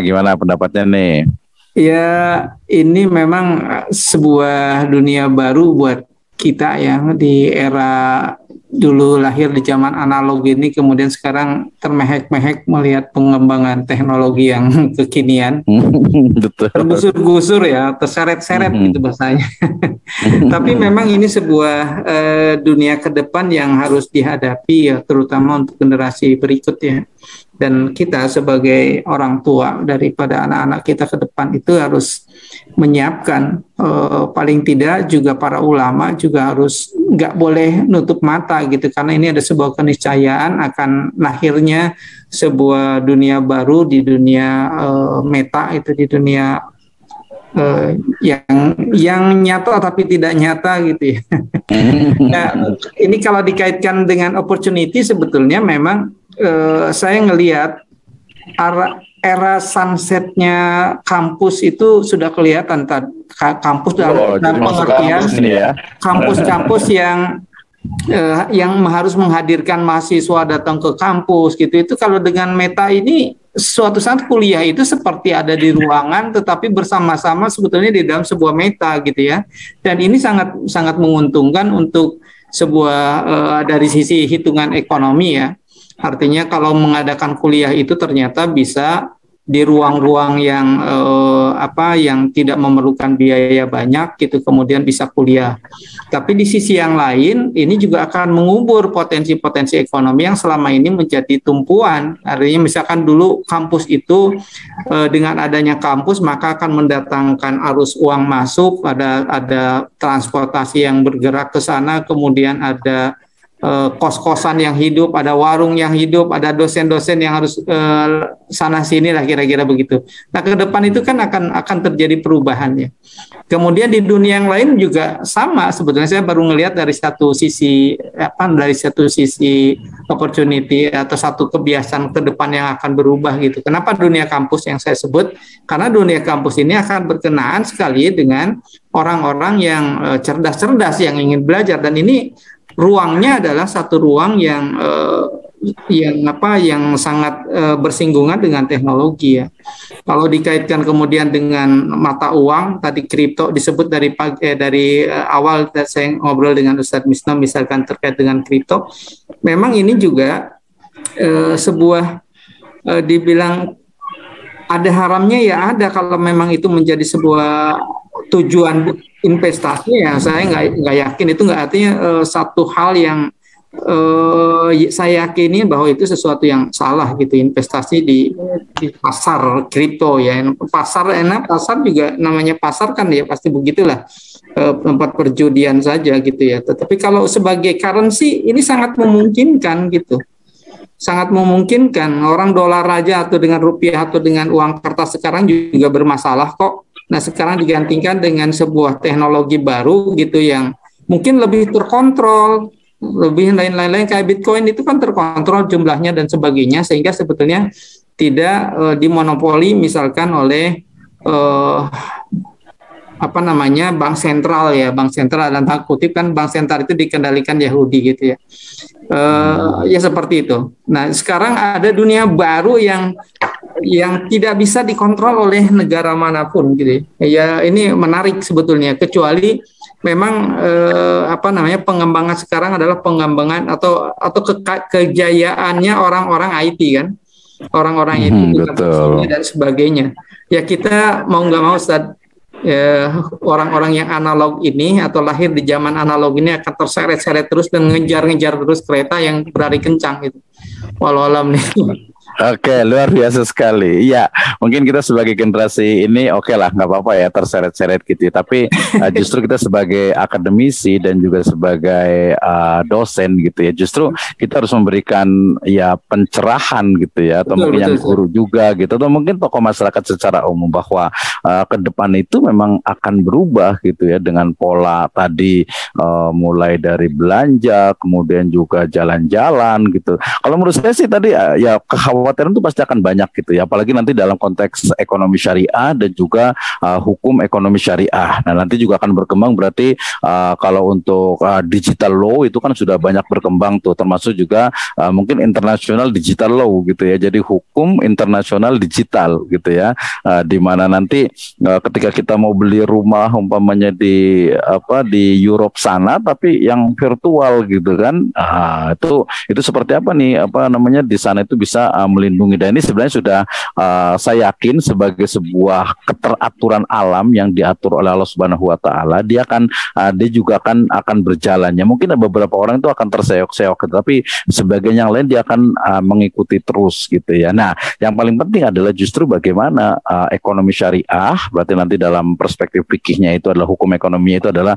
Gimana pendapatnya nih? Ya, ini memang sebuah dunia baru buat kita ya, di era dulu lahir di zaman analog ini, kemudian sekarang termehek-mehek melihat pengembangan teknologi yang kekinian. Betul. Tergusur-gusur ya, terseret-seret gitu bahasanya. Tapi memang ini sebuah dunia ke depan yang harus dihadapi ya, terutama untuk generasi berikutnya. Dan kita sebagai orang tua daripada anak-anak kita ke depan itu harus menyiapkan, paling tidak juga para ulama juga harus nggak boleh nutup mata gitu, karena ini ada sebuah keniscayaan akan lahirnya sebuah dunia baru di dunia meta, itu di dunia yang nyata tapi tidak nyata gitu ya. Nah, ini kalau dikaitkan dengan opportunity, sebetulnya memang saya ngelihat era sunsetnya kampus itu sudah kelihatan. Kampus dalam pengertian kampus yang harus menghadirkan mahasiswa datang ke kampus gitu. Itu kalau dengan meta ini, suatu saat kuliah itu seperti ada di ruangan tetapi bersama-sama sebetulnya di dalam sebuah meta gitu ya. Dan ini sangat sangat menguntungkan untuk sebuah dari sisi hitungan ekonomi ya. Artinya kalau mengadakan kuliah itu ternyata bisa di ruang-ruang yang yang tidak memerlukan biaya banyak gitu, kemudian bisa kuliah. Tapi di sisi yang lain ini juga akan mengubur potensi-potensi ekonomi yang selama ini menjadi tumpuan. Artinya misalkan dulu kampus itu dengan adanya kampus maka akan mendatangkan arus uang masuk, ada transportasi yang bergerak ke sana, kemudian ada kos-kosan yang hidup, ada warung yang hidup, ada dosen-dosen yang harus sana sini lah, kira-kira begitu. Nah, ke depan itu kan akan terjadi perubahannya. Kemudian di dunia yang lain juga sama sebetulnya. Saya baru ngelihat dari satu sisi opportunity atau satu kebiasaan ke depan yang akan berubah gitu. Kenapa dunia kampus yang saya sebut? Karena dunia kampus ini akan berkenaan sekali dengan orang-orang yang cerdas-cerdas yang ingin belajar, dan ini ruangnya adalah satu ruang yang sangat bersinggungan dengan teknologi ya. Kalau dikaitkan kemudian dengan mata uang, tadi kripto disebut dari awal saya ngobrol dengan Ustadz Misno misalkan terkait dengan kripto, memang ini juga sebuah dibilang ada haramnya ya ada, kalau memang itu menjadi sebuah tujuan investasi ya saya nggak yakin itu nggak, artinya satu hal yang saya yakini bahwa itu sesuatu yang salah gitu, investasi di pasar kripto ya. Pasar juga namanya pasar kan ya, pasti begitulah, tempat perjudian saja gitu ya. Tetapi kalau sebagai currency ini sangat memungkinkan gitu. Sangat memungkinkan, orang dolar aja atau dengan rupiah atau dengan uang kertas sekarang juga bermasalah kok. Nah, sekarang digantikan dengan sebuah teknologi baru gitu yang mungkin lebih terkontrol, lebih lain-lain kayak Bitcoin itu kan terkontrol jumlahnya dan sebagainya, sehingga sebetulnya tidak dimonopoli misalkan oleh bank sentral ya. Bank sentral dalam tanda kutip kan, bank sentral itu dikendalikan Yahudi gitu ya. Ya seperti itu. Nah, sekarang ada dunia baru yang tidak bisa dikontrol oleh negara manapun gitu ya. Ini menarik sebetulnya, kecuali memang pengembangan sekarang adalah pengembangan atau kejayaannya orang-orang IT kan, orang-orang itu dan sebagainya ya. Kita mau nggak mau orang-orang yang analog ini atau lahir di zaman analog ini akan terseret-seret terus dan ngejar-ngejar terus kereta yang berlari kencang gitu. Walau alam nih. Oke, luar biasa sekali. Iya, mungkin kita sebagai generasi ini oke lah, nggak apa-apa ya terseret-seret gitu. Tapi justru kita sebagai akademisi dan juga sebagai dosen gitu ya, justru kita harus memberikan ya pencerahan gitu ya, atau mungkin yang guru juga gitu, atau mungkin tokoh masyarakat secara umum bahwa ke depan itu memang akan berubah gitu ya, dengan pola tadi mulai dari belanja, kemudian juga jalan-jalan gitu. Kalau menurut saya sih tadi ya kekhawatiran kekhawatiran itu pasti akan banyak gitu ya, apalagi nanti dalam konteks ekonomi syariah dan juga hukum ekonomi syariah. Nah, nanti juga akan berkembang berarti kalau untuk digital law itu kan sudah banyak berkembang tuh, termasuk juga mungkin international digital law gitu ya. Jadi hukum internasional digital gitu ya, di mana nanti ketika kita mau beli rumah umpamanya di Europe sana tapi yang virtual gitu kan, itu seperti apa nih di sana itu bisa melindungi. Dan ini sebenarnya sudah saya yakin sebagai sebuah keteraturan alam yang diatur oleh Allah Subhanahu wa taala, dia juga akan berjalannya. Mungkin beberapa orang itu akan terseok-seok, tapi sebagian yang lain dia akan mengikuti terus gitu ya. Nah, yang paling penting adalah justru bagaimana ekonomi syariah, berarti nanti dalam perspektif fikihnya itu adalah hukum ekonominya itu adalah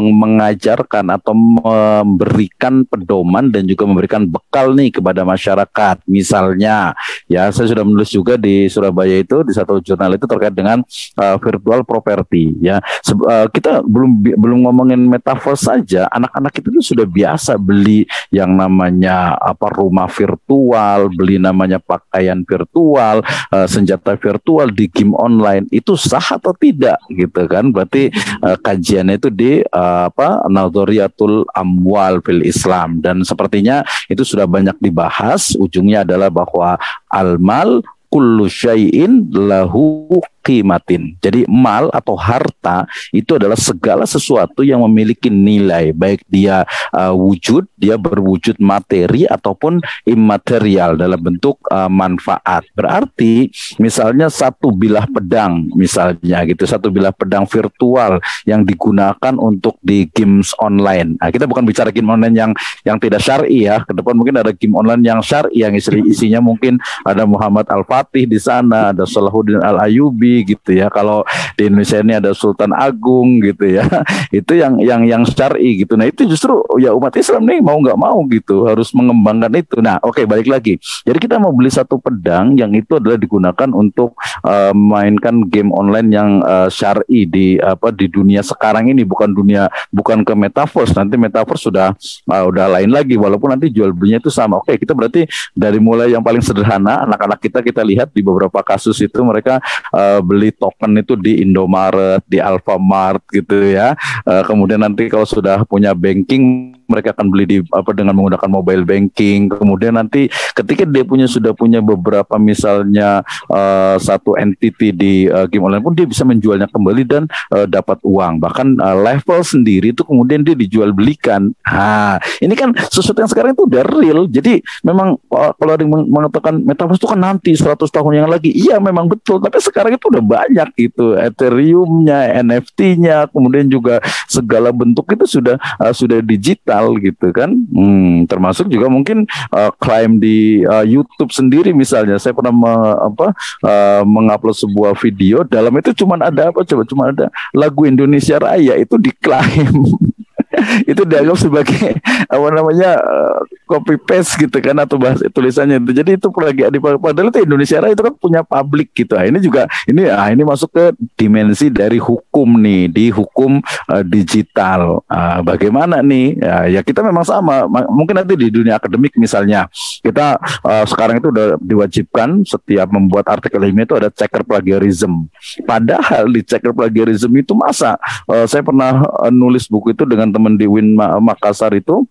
mengajarkan atau memberikan pedoman dan juga memberikan bekal nih kepada masyarakat. Misalnya ya, saya sudah menulis juga di Surabaya itu di satu jurnal itu terkait dengan virtual property ya. Kita belum ngomongin metaverse saja, anak-anak itu sudah biasa beli yang namanya rumah virtual, beli namanya pakaian virtual, senjata virtual di game online. Itu sah atau tidak gitu kan? Berarti kajiannya itu di Nadhariyatul Amwal fil Islam, dan sepertinya itu sudah banyak dibahas. Ujungnya adalah bahwa al-mal kullu syai'in lahu qimatin. Jadi mal atau harta itu adalah segala sesuatu yang memiliki nilai, baik dia dia berwujud materi ataupun imaterial dalam bentuk manfaat. Berarti misalnya satu bilah pedang misalnya gitu, satu bilah pedang virtual yang digunakan untuk di games online. Nah, kita bukan bicara game online yang tidak syar'i ya. Ke depan mungkin ada game online yang syar'i yang isinya mungkin ada Muhammad Al-Fatih di sana, ada Salahuddin Al-Ayyubi gitu ya. Kalau di Indonesia ini ada Sultan Agung gitu ya. Itu yang syar'i gitu. Nah, itu justru ya umat Islam nih mau nggak mau gitu harus mengembangkan itu. Nah, oke, balik lagi. Jadi kita mau beli satu pedang yang itu adalah digunakan untuk mainkan game online yang syar'i di dunia sekarang ini, bukan ke metaverse. Nanti metaverse udah lain lagi, walaupun nanti jual belinya itu sama. Oke, kita berarti dari mulai yang paling sederhana, anak-anak kita lihat di beberapa kasus itu mereka beli token itu di Indomaret, di Alfamart gitu ya. Kemudian nanti kalau sudah punya banking, mereka akan beli dengan menggunakan mobile banking. Kemudian nanti ketika dia sudah punya beberapa misalnya satu entity di game online pun dia bisa menjualnya kembali dan dapat uang. Bahkan level sendiri itu kemudian dia dijual belikan. Ini kan sesuatu yang sekarang itu udah real. Jadi memang kalau ada yang mengatakan metaverse itu kan nanti 100 tahun yang lagi, iya memang betul. Tapi sekarang itu udah banyak gitu, Ethereum-nya, NFT-nya, kemudian juga segala bentuk itu sudah digital gitu kan. Termasuk juga mungkin klaim di YouTube sendiri misalnya. Saya pernah mengupload sebuah video, dalam itu cuma ada cuma ada lagu Indonesia Raya itu diklaim. Itu dianggap sebagai copy paste gitu kan, atau bahasa tulisannya itu. Jadi itu padahal itu Indonesia Raya itu kan punya publik gitu. Ini juga ini masuk ke dimensi dari hukum nih, di hukum digital. Bagaimana nih? Ya kita memang sama. Mungkin nanti di dunia akademik misalnya kita sekarang itu udah diwajibkan setiap membuat artikel ilmiah itu ada checker plagiarism. Padahal di checker plagiarism itu saya pernah nulis buku itu dengan teman di Win Makassar itu,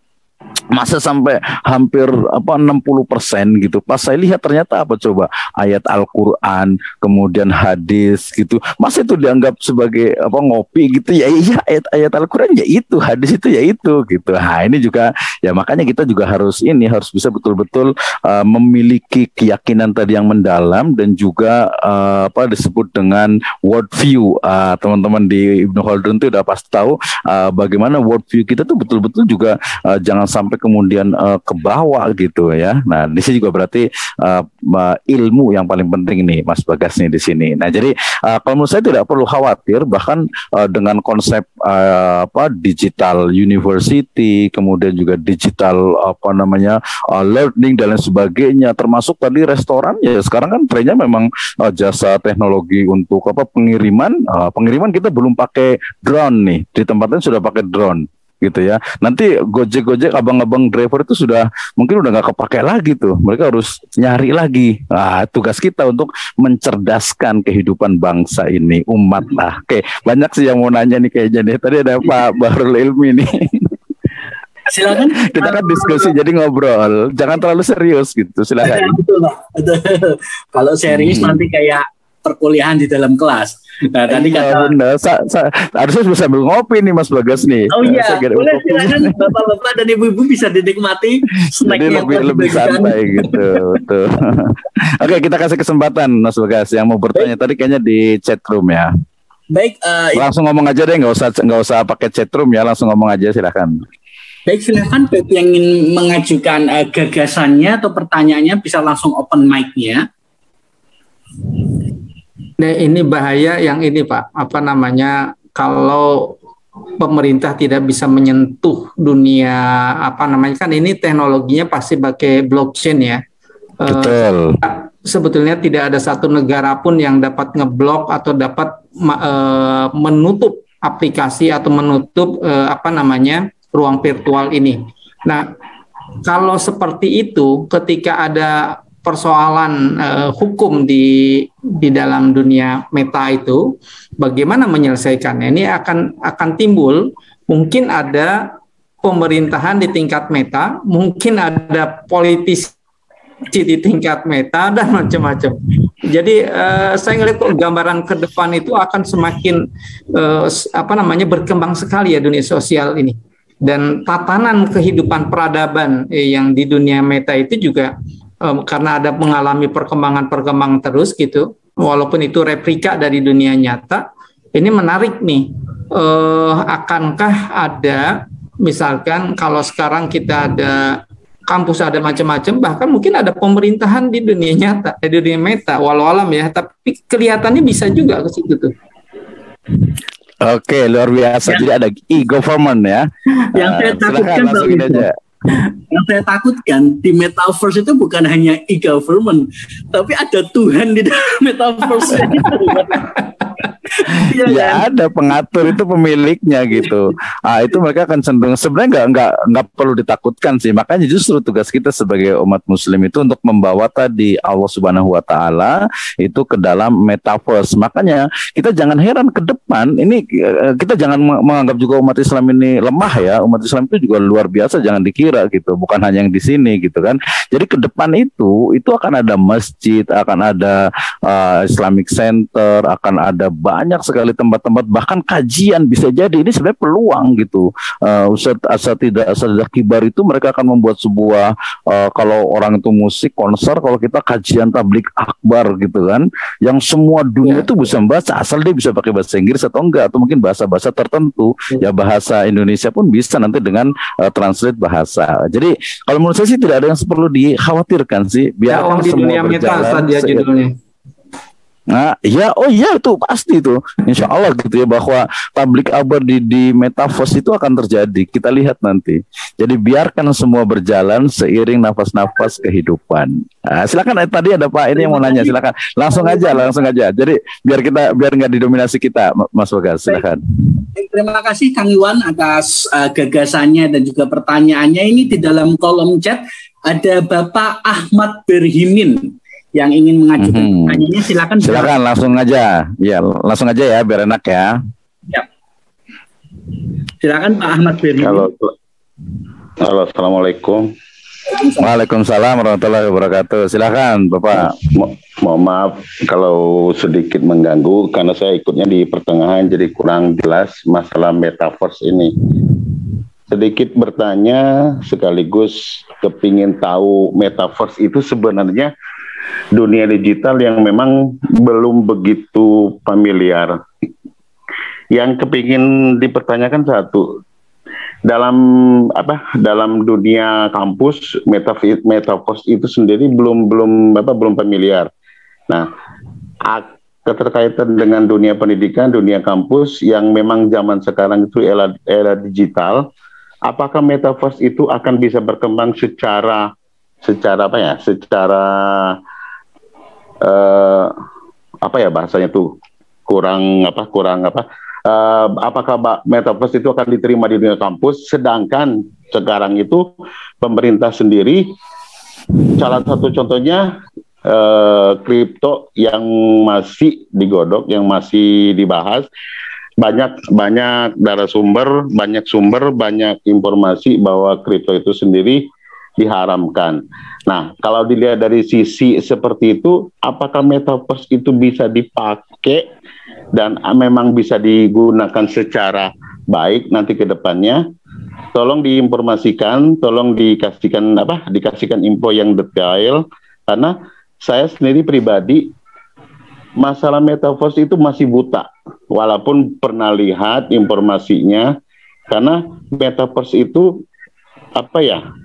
masa sampai hampir 60% gitu. Pas saya lihat ternyata coba ayat Al-Qur'an, kemudian hadis gitu. Masa itu dianggap sebagai ngopi gitu. Ya iya, ayat Al-Qur'an ya itu, hadis itu ya itu gitu. Nah, ini juga ya makanya kita juga harus bisa betul-betul memiliki keyakinan tadi yang mendalam, dan juga disebut dengan worldview. Teman-teman di Ibnu Khaldun itu udah pasti tahu bagaimana worldview kita tuh betul-betul juga jangan sampai kemudian ke bawah gitu ya. Nah, di sini juga berarti ilmu yang paling penting nih Mas Bagas nih di sini. Nah, jadi kalau menurut saya tidak perlu khawatir, bahkan dengan konsep digital university, kemudian juga digital learning dan lain sebagainya, termasuk tadi restoran ya. Sekarang kan trennya memang jasa teknologi untuk pengiriman kita belum pakai drone nih. Di tempatnya sudah pakai drone. gitu ya. Nanti Gojek abang-abang driver itu mungkin udah nggak kepake lagi tuh. Mereka harus nyari lagi. Nah, tugas kita untuk mencerdaskan kehidupan bangsa ini, umat lah. Oke, banyak sih yang mau nanya nih kayaknya nih. Tadi ada Pak Bahrul Ilmi nih. Silakan. Kita kan diskusi jadi ngobrol, jangan terlalu serius gitu. Silakan. Betul, Pak. Kalau serius nanti kayak perkuliahan di dalam kelas. Nah, tadi kata harusnya bisa sambil ngopi nih Mas Bagas nih. Oh iya, boleh silakan bapak-bapak dan ibu-ibu bisa dinikmati snacknya lebih santai gitu. Betul. Oke, kita kasih kesempatan Mas Bagas yang mau bertanya. Tadi kayaknya di chat room ya. Baik, langsung ngomong aja deh, nggak usah pakai chat room ya, langsung ngomong aja, silakan. Baik, silakan bagi yang ingin mengajukan gagasannya atau pertanyaannya bisa langsung open mic-nya. Nah, ini bahaya yang ini Pak, kalau pemerintah tidak bisa menyentuh dunia kan ini teknologinya pasti pakai blockchain ya. Betul. Sebetulnya tidak ada satu negara pun yang dapat ngeblok atau dapat menutup aplikasi atau menutup ruang virtual ini. Nah, kalau seperti itu, ketika ada persoalan hukum di dalam dunia meta itu, bagaimana menyelesaikannya? Ini akan timbul, mungkin ada pemerintahan di tingkat meta, mungkin ada politisi di tingkat meta dan macam-macam. Jadi saya ngelihat gambaran ke depan itu akan semakin berkembang sekali ya dunia sosial ini. Dan tatanan kehidupan peradaban yang di dunia meta itu juga karena ada mengalami perkembangan terus gitu, walaupun itu replika dari dunia nyata, ini menarik nih. Akankah ada, misalkan kalau sekarang kita ada kampus, ada macam-macam, bahkan mungkin ada pemerintahan di dunia nyata, di dunia meta, walau alam ya, tapi kelihatannya bisa juga ke situ tuh. Oke, luar biasa. Jadi ada e-government ya. Yang saya takutkan Yang saya takutkan di metaverse itu bukan hanya e-government, tapi ada Tuhan di dalam metaverse itu. Ya ada pengatur, itu pemiliknya gitu. Itu mereka akan cenderung, sebenarnya nggak perlu ditakutkan sih. Makanya justru tugas kita sebagai umat Muslim itu untuk membawa tadi Allah Subhanahu Wa Taala itu ke dalam metaverse. Makanya kita jangan heran ke depan ini, kita jangan menganggap juga umat Islam ini lemah ya. Umat Islam itu juga luar biasa, jangan dikira gitu. Bukan hanya yang di sini gitu kan. Jadi ke depan itu akan ada masjid, akan ada Islamic Center, akan ada banyak sekali tempat-tempat, bahkan kajian bisa jadi. Ini sebenarnya peluang gitu. Ustadz Asatidah Kibar itu mereka akan membuat sebuah kalau orang itu musik konser, kalau kita kajian tablik akbar gitu kan, yang semua dunia itu bisa membaca, asal dia bisa pakai bahasa Inggris atau enggak, atau mungkin bahasa-bahasa tertentu ya, bahasa Indonesia pun bisa nanti dengan translate bahasa. Jadi kalau menurut saya sih tidak ada yang perlu dikhawatirkan sih, biarkan semua berjalan. Judulnya. Nah, itu pasti itu, insya Allah gitu ya, bahwa tablik akbar di metaverse itu akan terjadi. Kita lihat nanti. Jadi biarkan semua berjalan seiring nafas-nafas kehidupan. Silakan, tadi ada Pak ini yang mau nanya, silakan langsung aja. Jadi biar nggak didominasi kita, Mas Bagas, silakan. Terima kasih Kang Iwan atas gagasannya dan juga pertanyaannya. Ini di dalam kolom chat ada Bapak Ahmad Berhimin yang ingin mengajukan pertanyaannya, silakan langsung aja ya, biar enak ya. Silakan Pak Ahmad Berhimin. Halo, assalamualaikum. Waalaikumsalam warahmatullahi wabarakatuh. Silakan Bapak. Mohon maaf kalau sedikit mengganggu karena saya ikutnya di pertengahan, jadi kurang jelas masalah metaverse ini. Sedikit bertanya sekaligus kepingin tahu metaverse itu sebenarnya dunia digital yang memang belum begitu familiar. Yang kepingin dipertanyakan satu, dalam dunia kampus metaverse itu sendiri belum familiar. Nah, keterkaitan dengan dunia pendidikan, dunia kampus yang memang zaman sekarang itu era digital, apakah metaverse itu akan bisa berkembang secara bahasanya tuh kurang apakah metaverse itu akan diterima di dunia kampus, sedangkan sekarang itu pemerintah sendiri, salah satu contohnya kripto yang masih digodok, yang masih dibahas, banyak narasumber, banyak sumber, banyak informasi bahwa kripto itu sendiri diharamkan. Nah, kalau dilihat dari sisi seperti itu, apakah metaverse itu bisa dipakai dan memang bisa digunakan secara baik nanti ke depannya? Tolong diinformasikan, tolong dikasihkan info yang detail, karena saya sendiri pribadi masalah metaverse itu masih buta, walaupun pernah lihat informasinya, karena metaverse itu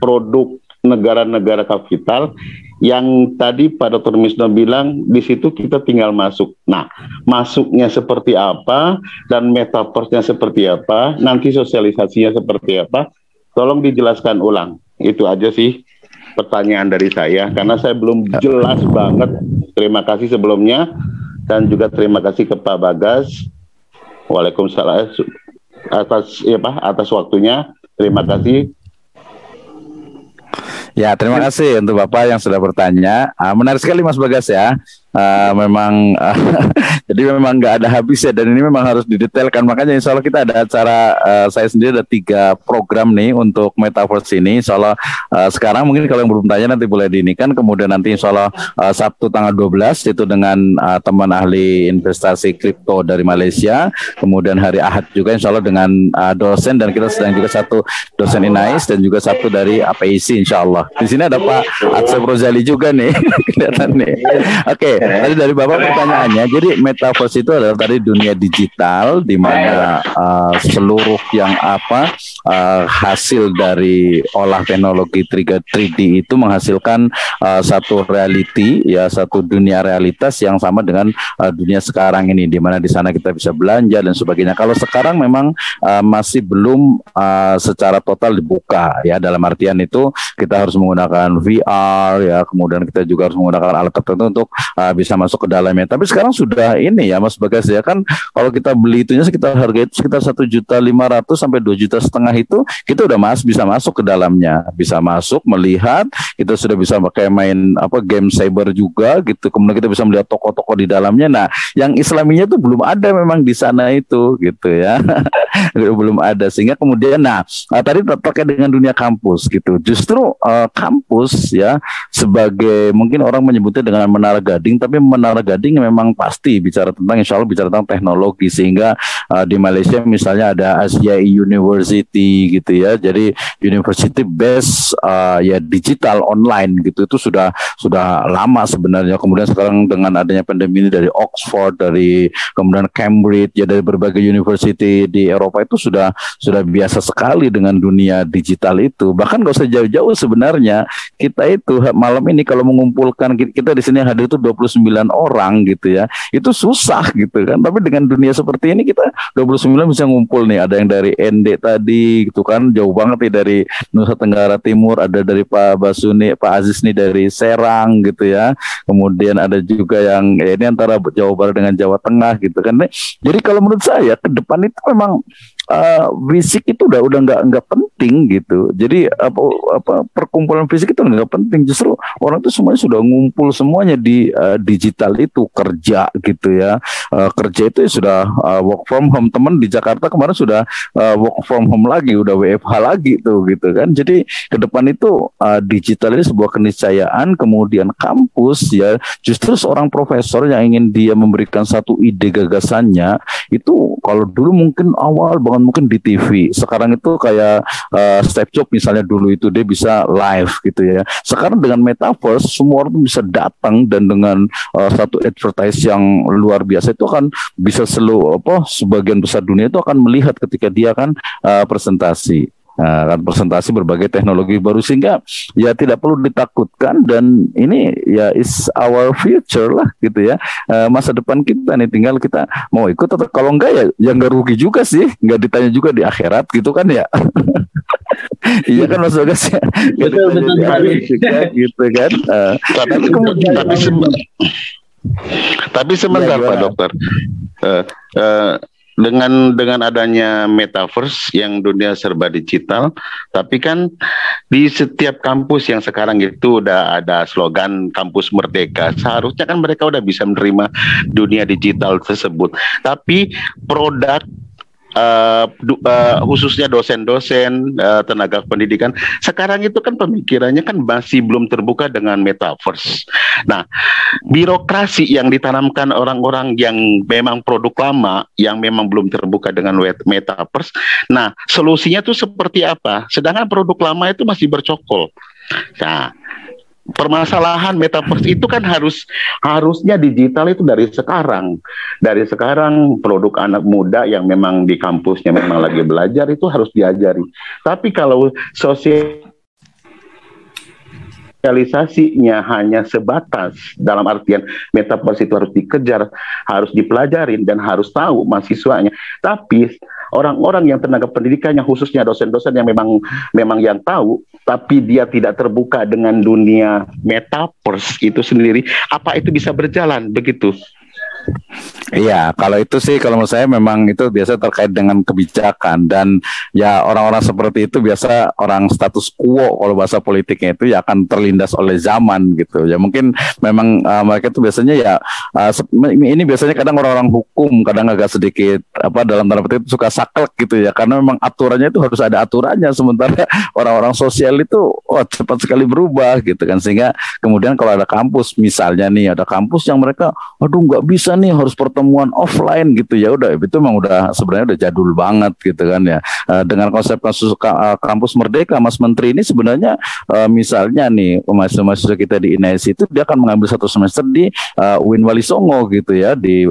produk negara-negara kapital yang tadi Pak Dr. Misno bilang di situ kita tinggal masuk. Nah, masuknya seperti apa dan metaverse-nya seperti apa, nanti sosialisasinya seperti apa, tolong dijelaskan ulang. Itu aja sih pertanyaan dari saya, karena saya belum jelas banget. Terima kasih sebelumnya, dan juga terima kasih ke Pak Bagas. Waalaikumsalam atas waktunya. Terima kasih. Ya, terima kasih untuk Bapak yang sudah bertanya. Menarik sekali Mas Bagas ya. Memang jadi memang nggak ada habisnya, dan ini memang harus didetailkan. Makanya insya Allah kita ada acara, saya sendiri ada 3 program nih untuk metaverse ini. Insya Allah sekarang mungkin kalau yang belum tanya nanti boleh diinikan. Kemudian nanti insya Allah Sabtu tanggal 12 itu dengan teman ahli investasi kripto dari Malaysia. Kemudian hari Ahad juga insya Allah dengan dosen, dan kita sedang juga satu dosen INAIS dan juga satu dari APIC insya Allah. Di sini ada Pak Atsep Rozali juga nih kelihatan nih. Oke. Tadi dari Bapak pertanyaannya, jadi metaverse itu adalah tadi dunia digital di mana seluruh yang hasil dari olah teknologi 3D itu menghasilkan satu reality, ya, satu dunia realitas yang sama dengan dunia sekarang ini, di mana di sana kita bisa belanja dan sebagainya. Kalau sekarang memang masih belum secara total dibuka, ya, dalam artian itu kita harus menggunakan VR, ya, kemudian kita juga harus menggunakan alat tertentu untuk bisa masuk ke dalamnya. Tapi sekarang sudah ini ya Mas Bagas ya, kan kalau kita beli itunya sekitar harga itu sekitar 1.500.000 sampai 2,5 juta itu kita udah bisa masuk ke dalamnya, bisa masuk melihat, kita sudah bisa pakai main game cyber juga gitu. Kemudian kita bisa melihat toko-toko di dalamnya. Nah, yang Islaminya itu belum ada memang di sana itu gitu ya. Belum ada, sehingga kemudian tadi terkait dengan dunia kampus gitu. Justru kampus ya, sebagai mungkin orang menyebutnya dengan menara gading, tapi menara gading memang pasti bicara tentang, insya Allah bicara tentang teknologi, sehingga di Malaysia misalnya ada Asia University gitu ya, jadi university based ya digital online gitu, itu sudah lama sebenarnya. Kemudian sekarang dengan adanya pandemi ini dari Oxford, dari kemudian Cambridge, ya dari berbagai university di Eropa itu sudah biasa sekali dengan dunia digital itu. Bahkan gak usah jauh-jauh sebenarnya, kita itu malam ini kalau mengumpulkan, kita di sini hadir itu 29 orang gitu ya, itu susah gitu kan. Tapi dengan dunia seperti ini kita 29 bisa ngumpul nih, ada yang dari ND tadi gitu kan, jauh banget nih dari Nusa Tenggara Timur, ada dari Pak Basuni, Pak Aziz nih dari Serang gitu ya, kemudian ada juga yang ini antara Jawa Barat dengan Jawa Tengah gitu kan. Jadi kalau menurut saya ke depan itu memang fisik itu udah nggak penting gitu. Jadi perkumpulan fisik itu nggak penting. Justru orang itu semuanya sudah ngumpul semuanya di digital itu, kerja gitu ya. Kerja itu sudah work from home. Teman di Jakarta kemarin sudah work from home lagi, udah WFH lagi tuh gitu kan. Jadi ke depan itu digital ini sebuah keniscayaan. Kemudian kampus ya, justru seorang profesor yang ingin dia memberikan satu ide gagasannya itu, kalau dulu mungkin awal banget mungkin di TV, sekarang itu kayak Steve Jobs misalnya, dulu itu dia bisa live gitu ya. Sekarang dengan metaverse semua orang bisa datang, dan dengan satu advertise yang luar biasa itu akan bisa sebagian besar dunia itu akan melihat ketika dia kan presentasi. Kan presentasi berbagai teknologi baru, sehingga ya tidak perlu ditakutkan, dan ini ya is our future lah gitu ya, masa depan kita nih, tinggal kita mau ikut atau kalau enggak ya nggak rugi juga sih, nggak ditanya juga di akhirat gitu kan ya. Iya kan Mas Bagas ya, betul juga, gitu kan. Tapi sebentar ya, Pak Dokter. dengan adanya metaverse yang dunia serba digital, tapi kan di setiap kampus yang sekarang itu udah ada slogan kampus merdeka, seharusnya kan mereka udah bisa menerima dunia digital tersebut. Tapi produk khususnya dosen-dosen, tenaga pendidikan sekarang itu kan pemikirannya kan masih belum terbuka dengan metaverse. Nah, birokrasi yang ditanamkan orang-orang yang memang produk lama, yang memang belum terbuka dengan metaverse. Nah, solusinya tuh seperti apa? Sedangkan produk lama itu masih bercokol. Nah, permasalahan metaverse itu kan harusnya digital itu dari sekarang. Dari sekarang produk anak muda yang memang di kampusnya memang lagi belajar itu harus diajari. Tapi kalau sosialisasinya hanya sebatas dalam artian metaverse itu harus dikejar, harus dipelajarin dan harus tahu mahasiswanya. Tapi orang-orang yang tenaga pendidikannya khususnya dosen-dosen yang memang yang tahu, tapi dia tidak terbuka dengan dunia metaverse itu sendiri, apa itu bisa berjalan begitu? Iya, kalau itu sih kalau menurut saya memang itu biasa terkait dengan kebijakan, dan ya orang-orang seperti itu biasa orang status quo kalau bahasa politiknya itu ya akan terlindas oleh zaman gitu. Ya mungkin memang mereka itu biasanya ya ini biasanya kadang orang-orang hukum kadang agak sedikit dalam tanda petik suka saklek gitu ya, karena memang aturannya itu harus ada aturannya, sementara orang-orang sosial itu cepat sekali berubah gitu kan, sehingga kemudian kalau ada kampus misalnya nih, ada kampus yang mereka nggak bisa nih, harus pertemuan offline gitu, ya udah itu memang udah sebenarnya udah jadul banget gitu kan ya. Dengan konsep kampus merdeka, Mas Menteri ini sebenarnya misalnya nih mahasiswa kita di INAIS itu dia akan mengambil 1 semester di UIN Wali Songo gitu ya, di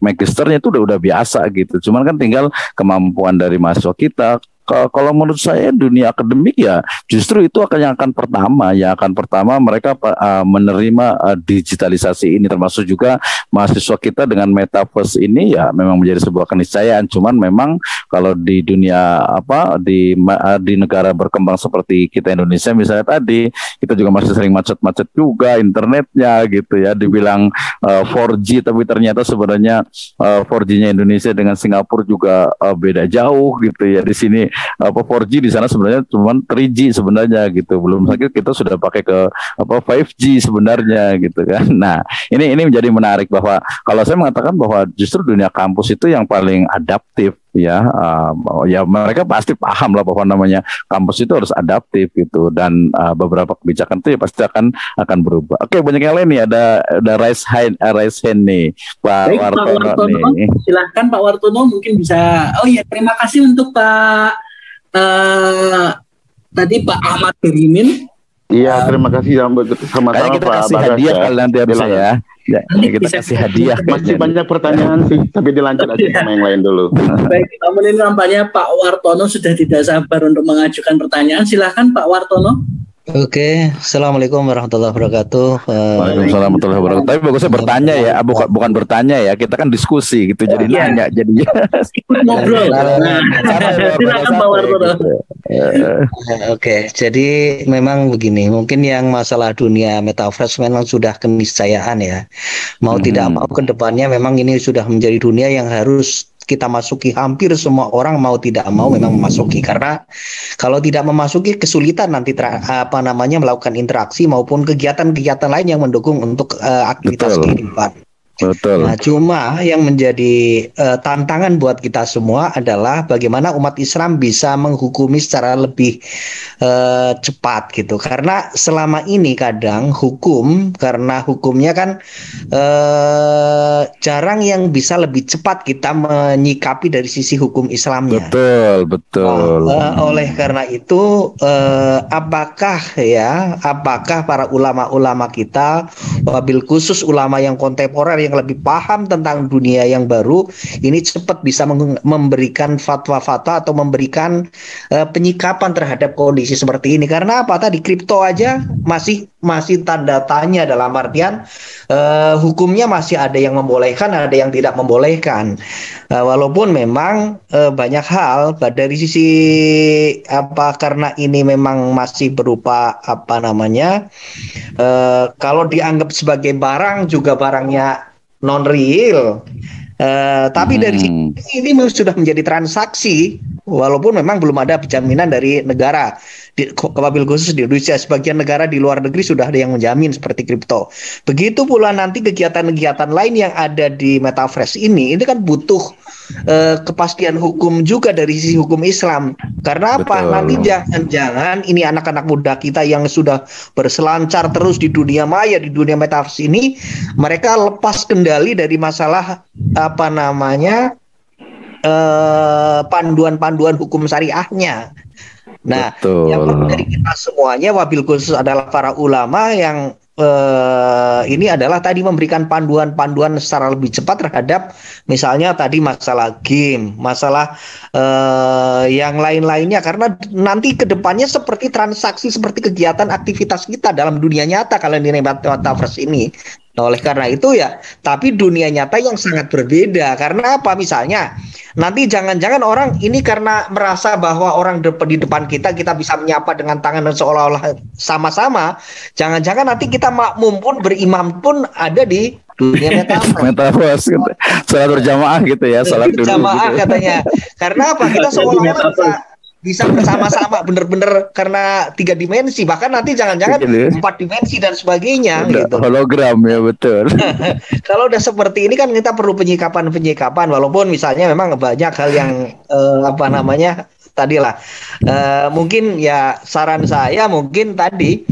magisternya itu udah biasa gitu. Cuman kan tinggal kemampuan dari mahasiswa kita. Kalau menurut saya dunia akademik ya justru itu yang akan pertama mereka menerima digitalisasi ini, termasuk juga mahasiswa kita dengan metaverse ini ya memang menjadi sebuah keniscayaan. Cuman memang kalau di dunia di negara berkembang seperti kita Indonesia misalnya tadi, kita juga masih sering macet-macet juga internetnya gitu ya, dibilang 4G tapi ternyata sebenarnya 4G-nya Indonesia dengan Singapura juga beda jauh gitu ya. Di sini 4G, di sana sebenarnya cuma 3G sebenarnya gitu. Belum lagi kita sudah pakai ke 5G sebenarnya gitu kan. Nah, ini menjadi menarik bahwa kalau saya mengatakan bahwa justru dunia kampus itu yang paling adaptif ya. Ya mereka pasti paham lah bahwa namanya kampus itu harus adaptif gitu, dan beberapa kebijakan itu ya pasti akan berubah. Oke, banyak yang lain nih, ada raise hand nih Pak Wartono nih. Silahkan Pak Wartono mungkin bisa. Oh iya, terima kasih untuk Pak tadi Pak Ahmad Berimin. Iya, terima kasih sama-sama kita Pak kasih Bagas hadiah kalau nanti bisa ya. Ya, kita kasih hadiah. Masih banyak pertanyaan sih, tapi dilanjut aja sama yang lain dulu. Baik, namun nampaknya Pak Wartono sudah tidak sabar untuk mengajukan pertanyaan. Silahkan Pak Wartono. Oke, Assalamualaikum warahmatullahi wabarakatuh. Waalaikumsalam warahmatullahi wabarakatuh. Tapi bagusnya bertanya ya, bukan bertanya ya. Kita kan diskusi gitu, jadi nanya jadinya. Ngobrol. Silakan Pak Wartono. Oke, jadi memang begini, mungkin yang masalah dunia metaverse memang sudah keniscayaan ya. Mau tidak mau ke depannya memang ini sudah menjadi dunia yang harus kita masuki, hampir semua orang mau tidak mau memang memasuki, karena kalau tidak memasuki kesulitan nanti melakukan interaksi maupun kegiatan-kegiatan lain yang mendukung untuk aktivitas kehidupan. Betul. Nah, cuma yang menjadi tantangan buat kita semua adalah bagaimana umat Islam bisa menghukumi secara lebih cepat gitu. Karena selama ini kadang karena hukumnya kan jarang yang bisa lebih cepat kita menyikapi dari sisi hukum Islamnya. Betul. Oleh karena itu, apakah para ulama-ulama kita, wabil khusus ulama yang kontemporer yang lebih paham tentang dunia yang baru ini cepat bisa memberikan fatwa-fatwa atau memberikan penyikapan terhadap kondisi seperti ini. Karena apa, tadi kripto aja masih tanda tanya, dalam artian hukumnya masih ada yang membolehkan, ada yang tidak membolehkan. Walaupun memang banyak hal dari sisi karena ini memang masih berupa kalau dianggap sebagai barang juga barangnya non real. Tapi dari sini ini sudah menjadi transaksi, walaupun memang belum ada jaminan dari negara. Wabil khusus di Indonesia, sebagian negara di luar negeri sudah ada yang menjamin seperti kripto. Begitu pula nanti kegiatan-kegiatan lain yang ada di metaverse ini kan butuh kepastian hukum juga dari sisi hukum Islam. Karena apa? Betul. Nanti jangan-jangan ini anak-anak muda kita yang sudah berselancar terus di dunia maya, di dunia metaverse ini, mereka lepas kendali dari masalah panduan-panduan hukum syariahnya. Nah, betul. yang perlu dari kita semuanya, wabil khusus adalah para ulama yang ini adalah tadi memberikan panduan-panduan secara lebih cepat terhadap misalnya tadi masalah game, masalah yang lain-lainnya, karena nanti kedepannya seperti transaksi, seperti kegiatan aktivitas kita dalam dunia nyata kalau di metaverse ini. Nah, oleh karena itu ya, tapi dunia nyata yang sangat berbeda. Karena apa? Misalnya, nanti jangan-jangan orang ini karena merasa bahwa orang di depan kita bisa menyapa dengan tangan dan seolah-olah sama-sama. Jangan-jangan nanti kita makmum pun, berimam pun ada di dunia metaverse gitu. Salat berjamaah gitu ya, salat dulu berjamaah gitu. Katanya. Karena apa? Kita seolah-olah bisa bersama-sama bener-bener karena 3 dimensi, bahkan nanti jangan-jangan 4 dimensi dan sebagainya udah, gitu. Hologram ya, betul. Kalau udah seperti ini kan kita perlu penyikapan walaupun misalnya memang banyak hal yang tadilah mungkin ya saran saya mungkin tadi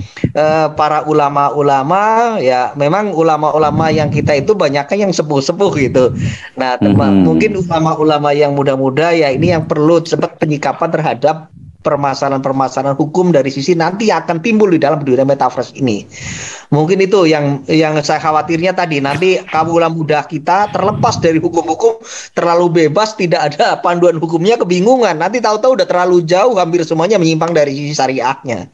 para ulama-ulama ya, memang ulama-ulama yang kita itu banyaknya yang sepuh-sepuh gitu. Nah, mungkin ulama-ulama yang muda-muda ya ini yang perlu cepat penyikapan terhadap permasalahan-permasalahan hukum dari sisi nanti akan timbul di dalam dunia metaverse ini. Mungkin itu yang saya khawatirnya tadi, nanti kaula muda kita terlepas dari hukum-hukum, terlalu bebas, tidak ada panduan hukumnya, kebingungan. Nanti tahu-tahu udah terlalu jauh, hampir semuanya menyimpang dari sisi syariahnya.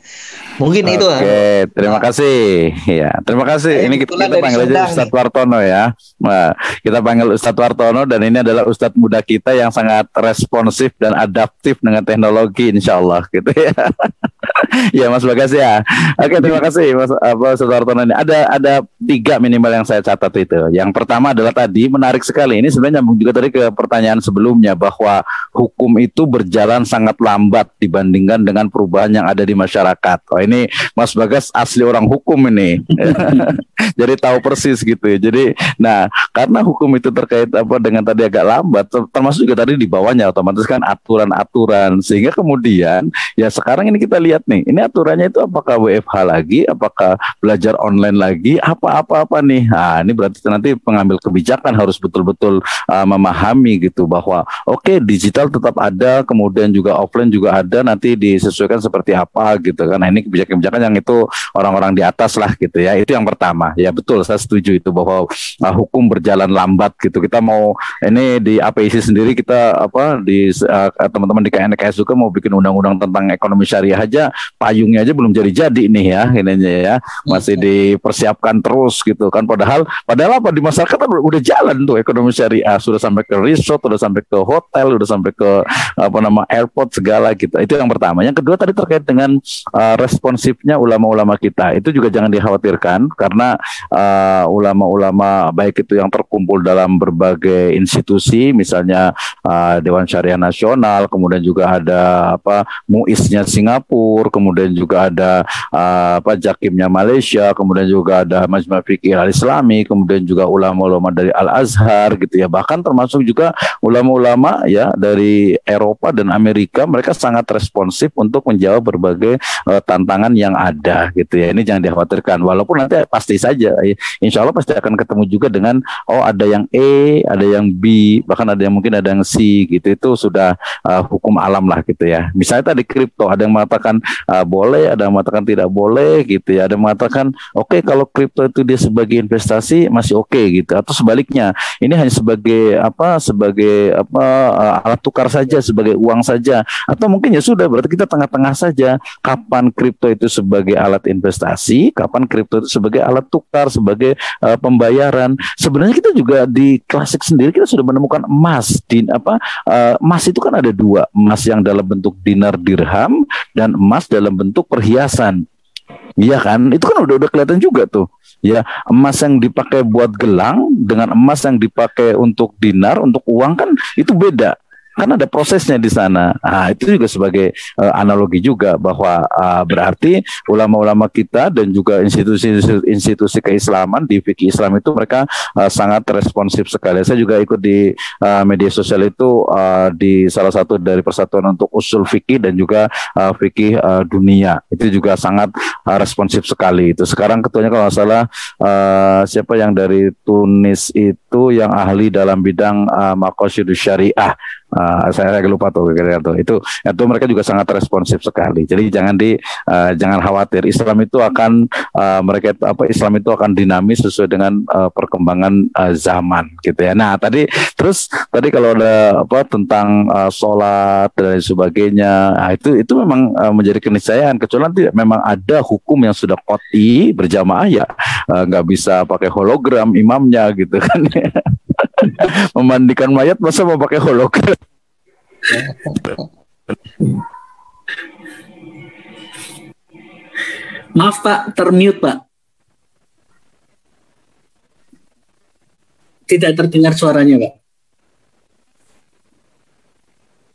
Mungkin itu. Oke, terima kasih. Ya, terima kasih. Ini kita panggil aja Ustadz Wartono ya. Nah, kita panggil Ustadz Wartono, dan ini adalah Ustadz muda kita yang sangat responsif dan adaptif dengan teknologi, insya Allah gitu ya. Ya Mas Bagas ya. Oke, terima kasih Mas Ustadz Wartono ini. Ada 3 minimal yang saya catat itu. Yang pertama adalah tadi menarik sekali. Ini sebenarnya nyambung juga tadi ke pertanyaan sebelumnya, bahwa hukum itu berjalan sangat lambat dibandingkan dengan perubahan yang ada di masyarakat. Oh, ini Mas Bagas asli orang hukum ini. Jadi tahu persis gitu ya. Jadi nah, karena hukum itu terkait dengan tadi agak lambat, termasuk juga tadi di bawahnya otomatis kan aturan-aturan, sehingga kemudian ya sekarang ini kita lihat nih, ini aturannya itu apakah WFH lagi, apakah belajar online lagi, apa nih. Nah, ini berarti nanti pengambil kebijakan harus betul-betul memahami gitu, bahwa oke, digital tetap ada, kemudian juga offline juga ada, nanti disesuaikan seperti apa gitu kan. Nah, ini kebijakan-kebijakan yang itu orang-orang di atas lah gitu ya. Itu yang pertama. Ya betul, saya setuju itu bahwa hukum berjalan lambat gitu. Kita mau ini di APIC sendiri kita teman-teman di KNKS juga mau bikin undang-undang tentang ekonomi syariah aja, payungnya aja belum jadi nih ya, ininya ya. Masih dipersiapkan terus gitu kan. Padahal apa di masyarakat kan udah jalan tuh ekonomi syariah, sudah sampai ke resort, udah sampai ke hotel, udah sampai ke airport segala gitu. Itu yang pertama. Yang kedua tadi terkait dengan responsifnya ulama-ulama kita, itu juga jangan dikhawatirkan, karena ulama-ulama baik itu yang terkumpul dalam berbagai institusi, misalnya Dewan Syariah Nasional, kemudian juga ada MUIS-nya Singapura, kemudian juga ada Jakimnya Malaysia, kemudian juga ada Majma' Fiqih Al-Islami, kemudian juga ulama-ulama dari Al-Azhar gitu ya, bahkan termasuk juga ulama-ulama ya dari Eropa dan Amerika, mereka sangat responsif untuk menjawab berbagai tantangan yang ada gitu ya. Ini jangan dikhawatirkan, walaupun nanti pasti saja insya Allah pasti akan ketemu juga dengan ada yang E, ada yang B, bahkan ada yang mungkin ada yang C gitu. Itu sudah hukum alam lah gitu ya. Misalnya tadi kripto, ada yang mengatakan boleh, ada yang mengatakan tidak boleh gitu ya. Ada yang mengatakan oke, kalau kripto itu dia sebagai investasi masih oke gitu, atau sebaliknya ini hanya sebagai alat tukar saja, sebagai uang saja, atau mungkin ya sudah berarti kita tengah-tengah saja, kapan kripto itu sebagai alat investasi, kapan kripto itu sebagai alat tukar, sebagai pembayaran. Sebenarnya kita juga di klasik sendiri kita sudah menemukan emas. Emas itu kan ada 2, emas yang dalam bentuk dinar dirham dan emas dalam bentuk perhiasan. Iya kan, itu kan udah kelihatan juga tuh. Ya, emas yang dipakai buat gelang dengan emas yang dipakai untuk dinar, untuk uang kan itu beda. Kan ada prosesnya di sana. Nah, itu juga sebagai analogi juga bahwa berarti ulama-ulama kita dan juga institusi keislaman di fikih Islam itu mereka sangat responsif sekali. Saya juga ikut di media sosial itu di salah satu dari persatuan untuk usul fikih dan juga fikih dunia. Itu juga sangat responsif sekali itu. Sekarang ketuanya kalau nggak salah siapa yang dari Tunis itu yang ahli dalam bidang maqasidus syariah. Saya lupa tuh itu mereka juga sangat responsif sekali. Jadi jangan khawatir, Islam itu akan Islam itu akan dinamis sesuai dengan perkembangan zaman gitu ya. Nah tadi kalau ada tentang sholat dan sebagainya, nah, itu memang menjadi keniscayaan, kecuali nanti memang ada hukum yang sudah qot'i berjamaah ya nggak bisa pakai hologram imamnya gitu kan. Memandikan mayat masa mau pakai hologram? Maaf Pak, termute Pak. Tidak terdengar suaranya Pak.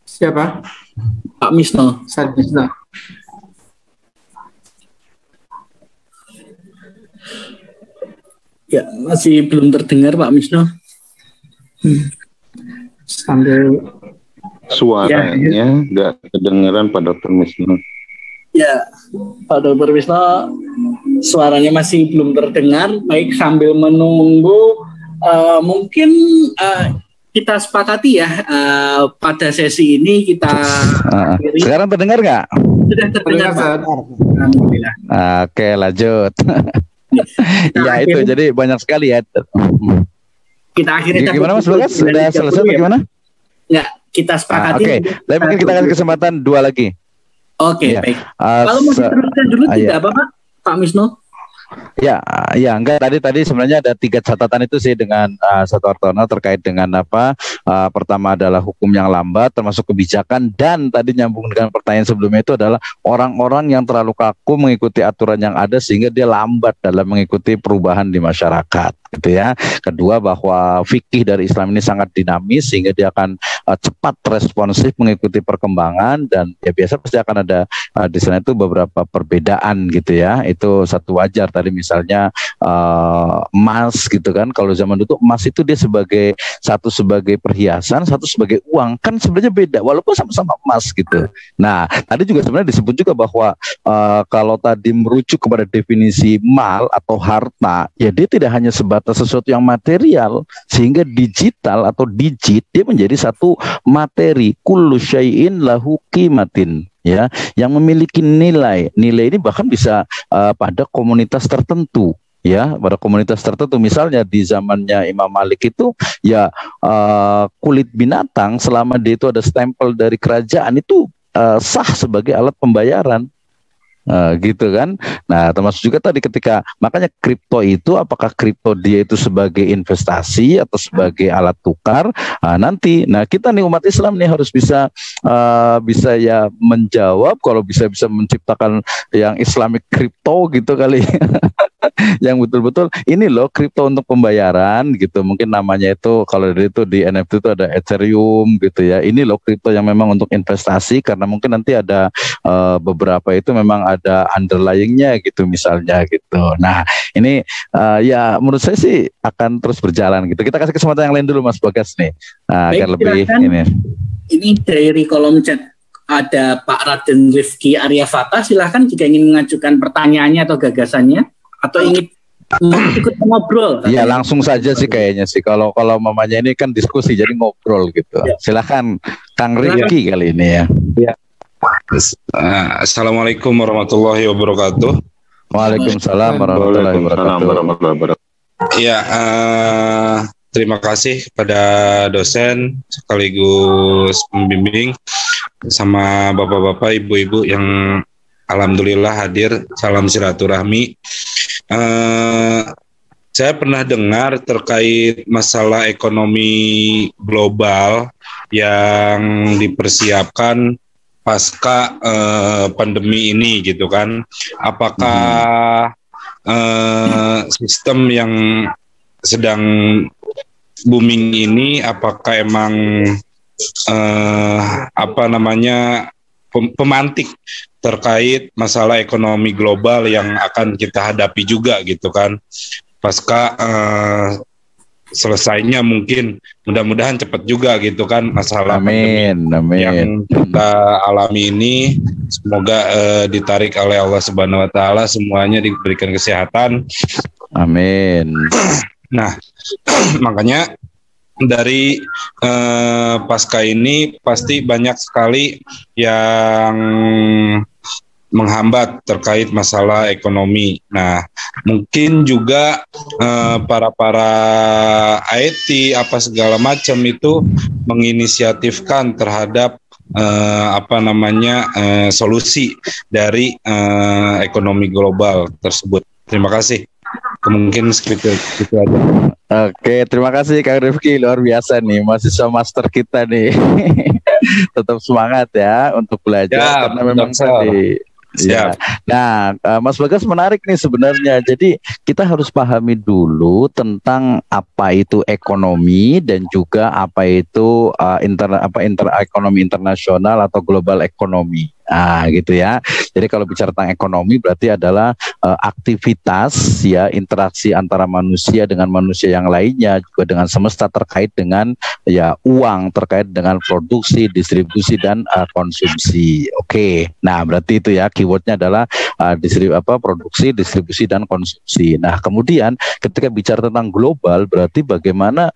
Siapa? Pak Misno. Ustaz Misno. Ya, masih belum terdengar Pak Misno. Sambil suaranya nggak kedengeran Pak Dr. Misno. Ya, Pak Dr. Misno suaranya masih belum terdengar. Baik, sambil menunggu mungkin kita sepakati ya pada sesi ini kita akhiri. Sekarang terdengar nggak? Sudah terdengar Pak. Alhamdulillah. Oke, lanjut. Ya itu jadi banyak sekali ya. Kita akhiri. Gimana Mas Bagas? Sudah selesai bagaimana? Enggak, kita sepakati. Oke. Tapi mungkin kita kasih kesempatan 2 lagi. Oke, baik. Kalau mau diteruskan dulu tidak apa-apa, Pak Misno? Ya, enggak, tadi sebenarnya ada 3 catatan itu sih dengan Satu Hartono terkait dengan pertama adalah hukum yang lambat termasuk kebijakan, dan tadi nyambung dengan pertanyaan sebelumnya itu adalah orang-orang yang terlalu kaku mengikuti aturan yang ada sehingga dia lambat dalam mengikuti perubahan di masyarakat gitu ya. Kedua bahwa fikih dari Islam ini sangat dinamis sehingga dia akan cepat responsif mengikuti perkembangan, dan ya biasa pasti akan ada di sana itu beberapa perbedaan gitu ya. Itu satu wajar. Tadi misalnya emas gitu kan, kalau zaman dulu emas itu dia satu sebagai perhiasan, satu sebagai uang, kan sebenarnya beda walaupun sama-sama emas gitu. Nah tadi juga sebenarnya disebut juga bahwa kalau tadi merujuk kepada definisi mal atau harta, ya dia tidak hanya sebatas sesuatu yang material, sehingga digital atau digit dia menjadi satu materi, kullu syai'in lahu qimatin, ya, yang memiliki nilai. Nilai ini bahkan bisa pada komunitas tertentu, ya, pada komunitas tertentu. Misalnya di zamannya Imam Malik itu ya kulit binatang selama dia itu ada stempel dari kerajaan itu sah sebagai alat pembayaran. Gitu kan. Nah termasuk juga tadi ketika makanya kripto itu, apakah kripto dia itu sebagai investasi atau sebagai alat tukar, nanti kita nih umat Islam nih harus bisa ya menjawab, kalau bisa menciptakan yang Islamic kripto gitu kali. Yang betul-betul ini loh kripto untuk pembayaran gitu, mungkin namanya itu kalau itu di NFT itu ada Ethereum gitu ya. Ini loh kripto yang memang untuk investasi, karena mungkin nanti ada beberapa itu memang ada underlyingnya gitu misalnya gitu. Nah ini ya menurut saya sih akan terus berjalan gitu. Kita kasih kesempatan yang lain dulu Mas Bagas nih, agar lebih ini. Ini dari kolom chat ada Pak Raden Rifki Arya Fatah, silahkan jika ingin mengajukan pertanyaannya atau gagasannya, atau ingin ikut ngobrol. Iya langsung saja sih kayaknya sih. Kalau mamanya ini kan diskusi jadi ngobrol gitu. Ya. Silakan Kang Rifki kali ini ya. Ya. Assalamualaikum warahmatullahi wabarakatuh. Waalaikumsalam warahmatullahi wabarakatuh. Ya, terima kasih kepada dosen sekaligus pembimbing sama bapak-bapak, ibu-ibu yang alhamdulillah hadir. Salam silaturahmi. Saya pernah dengar terkait masalah ekonomi global yang dipersiapkan pasca pandemi ini gitu kan. Apakah sistem yang sedang booming ini apakah emang pemantik terkait masalah ekonomi global yang akan kita hadapi juga gitu kan pasca selesainya mungkin mudah-mudahan cepat juga gitu kan masalah pandemi yang kita alami ini semoga ditarik oleh Allah Subhanahu Wa Taala semuanya diberikan kesehatan. Amin. Nah makanya dari pasca ini pasti banyak sekali yang menghambat terkait masalah ekonomi. Nah, mungkin juga para IT apa segala macam itu menginisiatifkan terhadap solusi dari ekonomi global tersebut. Terima kasih. Mungkin segitu aja. Oke, terima kasih Kang Rifki, luar biasa nih mahasiswa master kita nih. Tetap semangat ya untuk belajar karena memang tadi. Ya. Nah, Mas Bagas menarik nih sebenarnya. Jadi kita harus pahami dulu tentang apa itu ekonomi dan juga apa itu ekonomi internasional atau global ekonomi. Nah, gitu ya. Jadi kalau bicara tentang ekonomi berarti adalah aktivitas ya interaksi antara manusia dengan manusia yang lainnya juga dengan semesta terkait dengan ya uang, terkait dengan produksi, distribusi dan konsumsi. Oke. Nah, berarti itu ya keywordnya adalah produksi, distribusi dan konsumsi. Nah, kemudian ketika bicara tentang global berarti bagaimana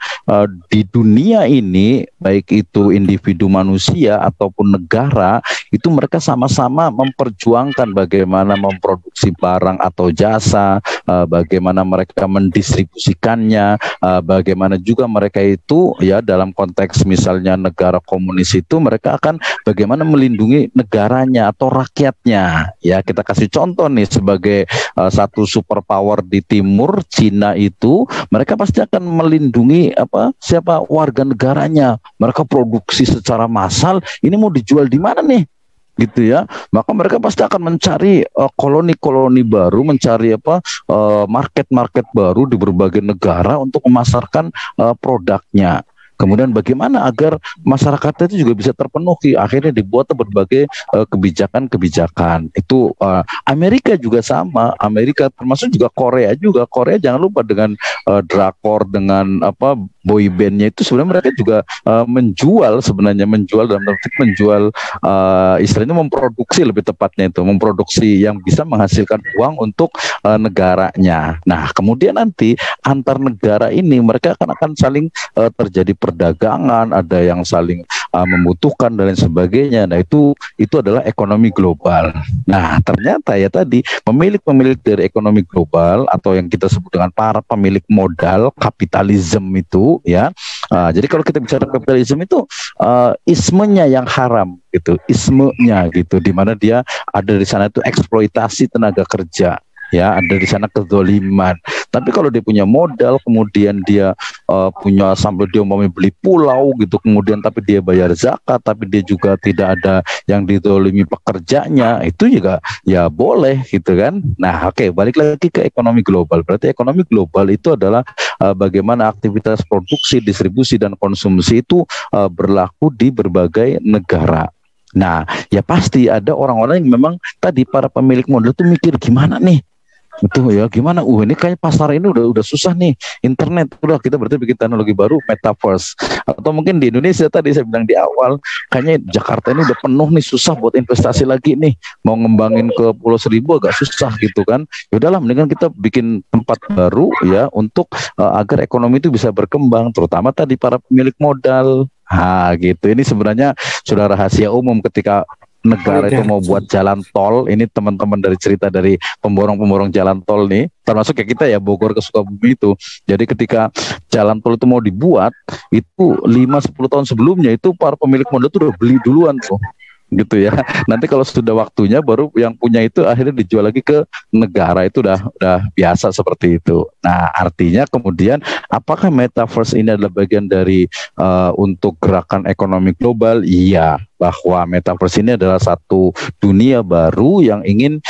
di dunia ini baik itu individu manusia ataupun negara itu mereka sama-sama memperjuangkan bagaimana memproduksi barang atau jasa, bagaimana mereka mendistribusikannya, bagaimana juga mereka itu ya dalam konteks misalnya negara komunis itu mereka akan bagaimana melindungi negaranya atau rakyatnya. Ya, kita kasih contoh nih sebagai satu superpower di timur Cina itu mereka pasti akan melindungi siapa warga negaranya. Mereka produksi secara massal, ini mau dijual di mana nih? Gitu ya, maka mereka pasti akan mencari koloni-koloni baru, mencari market-market baru di berbagai negara untuk memasarkan produknya. Kemudian bagaimana agar masyarakatnya itu juga bisa terpenuhi, akhirnya dibuat berbagai kebijakan-kebijakan. Itu Amerika juga sama, Amerika termasuk juga Korea juga. Korea jangan lupa dengan drakor, dengan boy bandnya itu sebenarnya mereka juga menjual dalam arti menjual istilahnya memproduksi lebih tepatnya itu memproduksi yang bisa menghasilkan uang untuk negaranya. Nah kemudian nanti antar negara ini mereka akan saling terjadi perdagangan, ada yang saling membutuhkan dan lain sebagainya. Nah itu adalah ekonomi global. Nah ternyata ya tadi pemilik dari ekonomi global atau yang kita sebut dengan para pemilik modal kapitalisme itu ya. Jadi kalau kita bicara kapitalisme itu ismenya yang haram gitu, ismenya gitu, di mana dia ada di sana itu eksploitasi tenaga kerja. Ya, ada di sana kezoliman. Tapi kalau dia punya modal, kemudian dia punya sampai dia mau beli pulau gitu, kemudian tapi dia bayar zakat, tapi dia juga tidak ada yang dizolimi pekerjanya, itu juga ya boleh gitu kan. Nah, oke, balik lagi ke ekonomi global. Berarti ekonomi global itu adalah bagaimana aktivitas produksi, distribusi dan konsumsi itu berlaku di berbagai negara. Nah, ya pasti ada orang-orang yang memang tadi para pemilik modal itu mikir gimana nih? Itu ya gimana? Ini kayaknya pasar ini udah susah nih. Internet udah kita berarti bikin teknologi baru metaverse. Atau mungkin di Indonesia tadi saya bilang di awal kayaknya Jakarta ini udah penuh nih, susah buat investasi lagi nih. Mau ngembangin ke Pulau Seribu agak susah gitu kan. Ya udahlah mendingan kita bikin tempat baru ya untuk agar ekonomi itu bisa berkembang, terutama tadi para pemilik modal. Gitu. Ini sebenarnya sudah rahasia umum ketika negara itu mau buat jalan tol. Ini teman-teman dari cerita dari pemborong-pemborong jalan tol nih, termasuk kayak kita ya Bogor ke Sukabumi itu. Jadi ketika jalan tol itu mau dibuat, itu 5-10 tahun sebelumnya itu para pemilik modal itu udah beli duluan tuh. Gitu ya. Nanti kalau sudah waktunya baru yang punya itu akhirnya dijual lagi ke negara, itu udah biasa seperti itu. Nah, artinya kemudian apakah metaverse ini adalah bagian dari untuk gerakan ekonomi global? Iya, bahwa metaverse ini adalah satu dunia baru yang ingin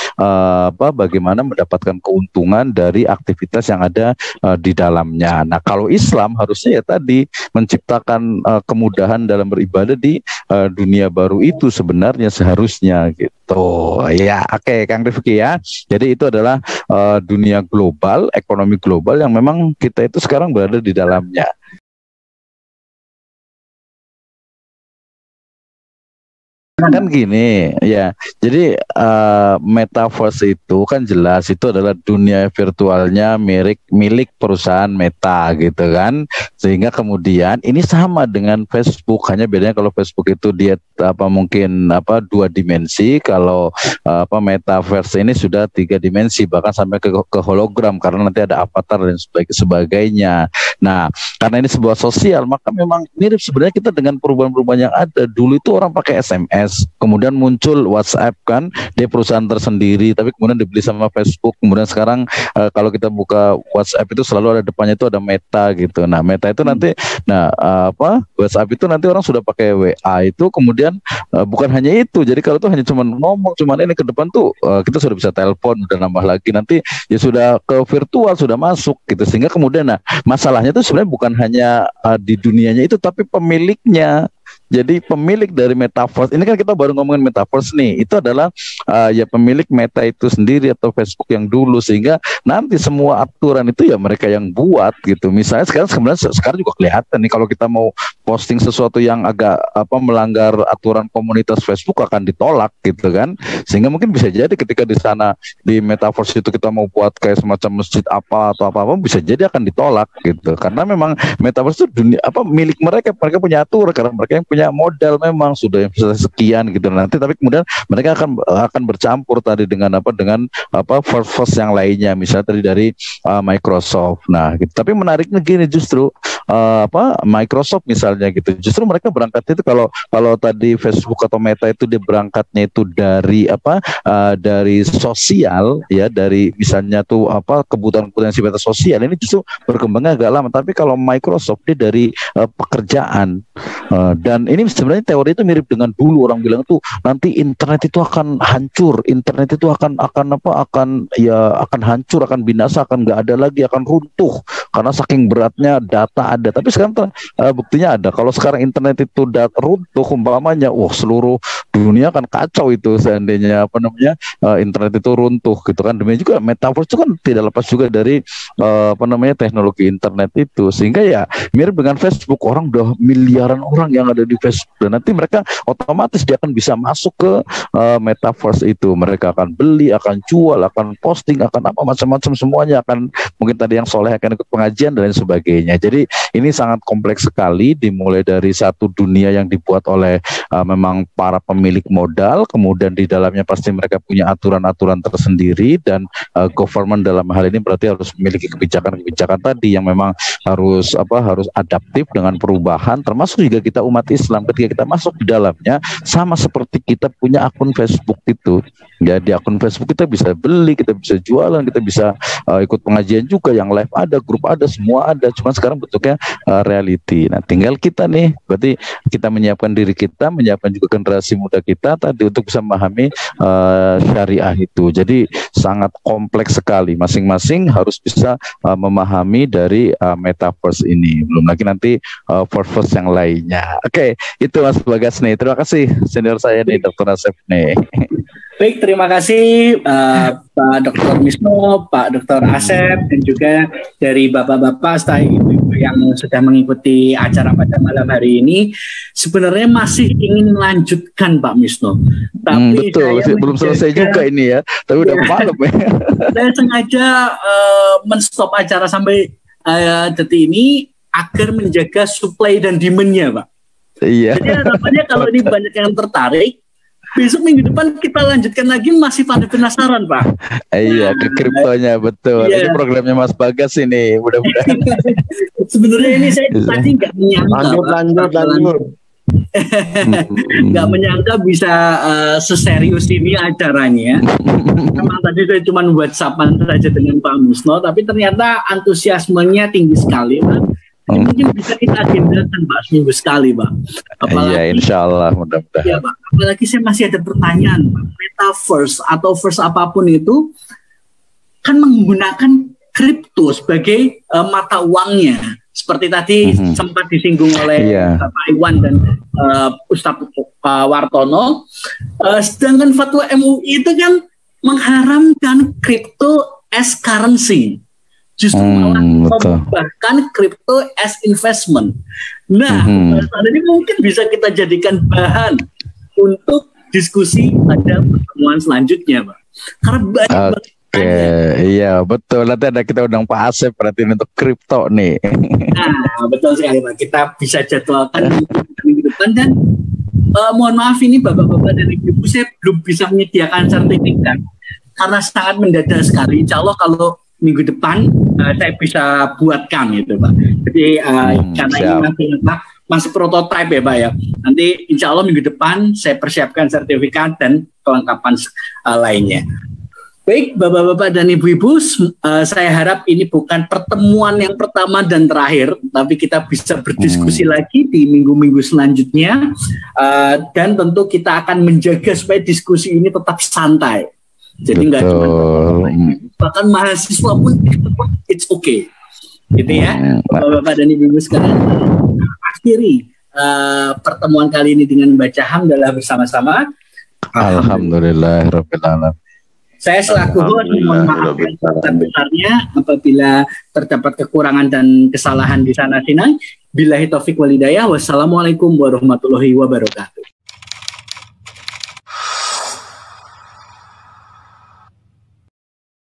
bagaimana mendapatkan keuntungan dari aktivitas yang ada di dalamnya. Nah, kalau Islam harusnya ya tadi menciptakan kemudahan dalam beribadah di dunia baru itu sebenarnya seharusnya gitu. Ya, oke, Kang Rifki ya. Jadi itu adalah dunia global, ekonomi global yang memang kita itu sekarang berada di dalamnya. Kan gini ya, jadi metaverse itu kan jelas itu adalah dunia virtualnya milik perusahaan Meta gitu kan, sehingga kemudian ini sama dengan Facebook, hanya bedanya kalau Facebook itu dia mungkin 2 dimensi, kalau metaverse ini sudah 3 dimensi bahkan sampai ke hologram karena nanti ada avatar dan sebagainya. Nah, karena ini sebuah sosial, maka memang mirip sebenarnya kita dengan perubahan-perubahan yang ada. Dulu itu orang pakai SMS, kemudian muncul WhatsApp kan, dia perusahaan tersendiri, tapi kemudian dibeli sama Facebook. Kemudian sekarang kalau kita buka WhatsApp itu selalu ada depannya itu ada Meta gitu. Nah, Meta itu nanti, WhatsApp itu nanti orang sudah pakai WA itu, kemudian bukan hanya itu. Jadi kalau itu hanya cuma ngomong, cuman ini ke depan tuh kita sudah bisa telepon, udah nambah lagi nanti ya sudah ke virtual, sudah masuk gitu. Sehingga kemudian masalahnya itu sebenarnya bukan hanya di dunianya itu, tapi pemiliknya. Jadi pemilik dari metaverse, ini kan kita baru ngomongin metaverse nih, itu adalah ya pemilik Meta itu sendiri atau Facebook yang dulu, sehingga nanti semua aturan itu ya mereka yang buat gitu. Misalnya sekarang juga kelihatan nih, kalau kita mau posting sesuatu yang agak melanggar aturan komunitas Facebook akan ditolak gitu kan. Sehingga mungkin bisa jadi ketika di sana di metaverse itu kita mau buat kayak semacam masjid apa atau apa bisa jadi akan ditolak gitu. Karena memang metaverse itu dunia milik mereka punya aturan, karena mereka yang punya modal memang sudah sekian gitu nanti, tapi kemudian mereka akan bercampur tadi dengan first yang lainnya, misalnya tadi dari Microsoft. Nah, gitu. Tapi menariknya gini justru Microsoft misalnya gitu, justru mereka berangkat itu kalau tadi Facebook atau Meta itu dia berangkatnya itu dari dari sosial ya, dari misalnya tuh kebutuhan sifatnya sosial, ini justru berkembangnya agak lama. Tapi kalau Microsoft dia dari pekerjaan, dan ini sebenarnya teori itu mirip dengan dulu orang bilang tuh nanti internet itu akan hancur, internet itu akan hancur, akan binasa, akan nggak ada lagi, akan runtuh karena saking beratnya data ada. Tapi sekarang buktinya ada. Kalau sekarang internet itu runtuh umpamanya, seluruh dunia akan kacau itu seandainya internet itu runtuh gitu kan. Demikian juga metaverse itu kan tidak lepas juga dari teknologi internet itu, sehingga ya mirip dengan Facebook, orang udah miliaran orang yang ada di Facebook, dan nanti mereka otomatis dia akan bisa masuk ke metaverse itu. Mereka akan beli, akan jual, akan posting, akan macam-macam, semuanya akan, mungkin tadi yang soleh akan ikut pengajian dan lain sebagainya. Jadi ini sangat kompleks sekali, dimulai dari satu dunia yang dibuat oleh memang para pemilik modal, kemudian di dalamnya pasti mereka punya aturan-aturan tersendiri, dan government dalam hal ini berarti harus memiliki kebijakan-kebijakan tadi yang memang harus adaptif dengan perubahan, termasuk juga kita umat Islam ketika kita masuk di dalamnya sama seperti kita punya akun Facebook itu. Ya, di akun Facebook kita bisa beli, kita bisa jualan, kita bisa ikut pengajian juga, yang live ada, grup ada, semua ada. Cuma sekarang bentuknya reality. Nah, tinggal kita nih, berarti kita menyiapkan diri kita, menyiapkan juga generasi muda kita tadi untuk bisa memahami syariah itu. Jadi sangat kompleks sekali. Masing-masing harus bisa memahami dari metaverse ini. Belum lagi nanti purpose yang lainnya. Oke, itu Mas Bagas nih. Terima kasih senior saya nih, Dr. Asep nih. Baik, terima kasih Pak Dr. Misno, Pak Dr. Asep, dan juga dari bapak-bapak serta ibu-ibu yang sudah mengikuti acara pada malam hari ini. Sebenarnya masih ingin melanjutkan Pak Misno, tapi betul, belum selesai juga ini ya, tapi udah malam ya. Saya sengaja men-stop acara sampai detik ini agar menjaga supply dan demand-nya, Pak. Iya. Jadi harapannya kalau ini banyak yang tertarik, besok minggu depan kita lanjutkan lagi, masih pada penasaran, Pak. Iya, ke kriptonya, betul. Iya. Ini programnya Mas Bagas ini, mudah-mudahan. Sebenarnya ini saya tadi nggak menyangka. Lanjut. Nggak menyangka bisa seserius ini acaranya. Memang tadi saya cuma WhatsAppan saja dengan Pak Misno, tapi ternyata antusiasmenya tinggi sekali, Pak. Ini mungkin bisa kita agendakan Pak seminggu sekali Pak. Apalagi, iya, insya Allah mudah-mudahan. Ya, Pak. Apalagi saya masih ada pertanyaan Pak. Metaverse atau verse apapun itu kan menggunakan kripto sebagai mata uangnya. Seperti tadi sempat disinggung oleh Pak Iwan dan Ustadz Wartono. Sedangkan fatwa MUI itu kan mengharamkan kripto as currency. Justru malah mengubahkan crypto as investment. Nah, ini mungkin bisa kita jadikan bahan untuk diskusi pada pertemuan selanjutnya, Pak. Karena banyak iya betul. Nanti ada kita undang Pak Asep berarti untuk kripto nih. Nah, betul sekali Pak. Kita bisa jadwalkan minggu depan dan mohon maaf ini Bapak-bapak dan Ibu, saya belum bisa menyediakan sertifikat karena sangat mendadak sekali. Insya Allah kalau minggu depan saya bisa buatkan gitu Pak. Jadi karena ini masih prototipe ya Pak ya. Nanti insya Allah minggu depan saya persiapkan sertifikat dan kelengkapan lainnya. Baik Bapak-bapak dan Ibu-ibu, saya harap ini bukan pertemuan yang pertama dan terakhir, tapi kita bisa berdiskusi lagi di minggu-minggu selanjutnya. Dan tentu kita akan menjaga supaya diskusi ini tetap santai. Jadi nggak cuma bahkan mahasiswa pun it's okay, gitu ya, Bapak-bapak dan Ibu sekalian. Akhiri pertemuan kali ini dengan membaca hamdalah bersama-sama. Alhamdulillahirabbil alamin. Saya selaku host mohon maaf besarnya apabila terdapat kekurangan dan kesalahan di sana sini. Billahi taufik wal hidayah. Wassalamualaikum warahmatullahi wabarakatuh.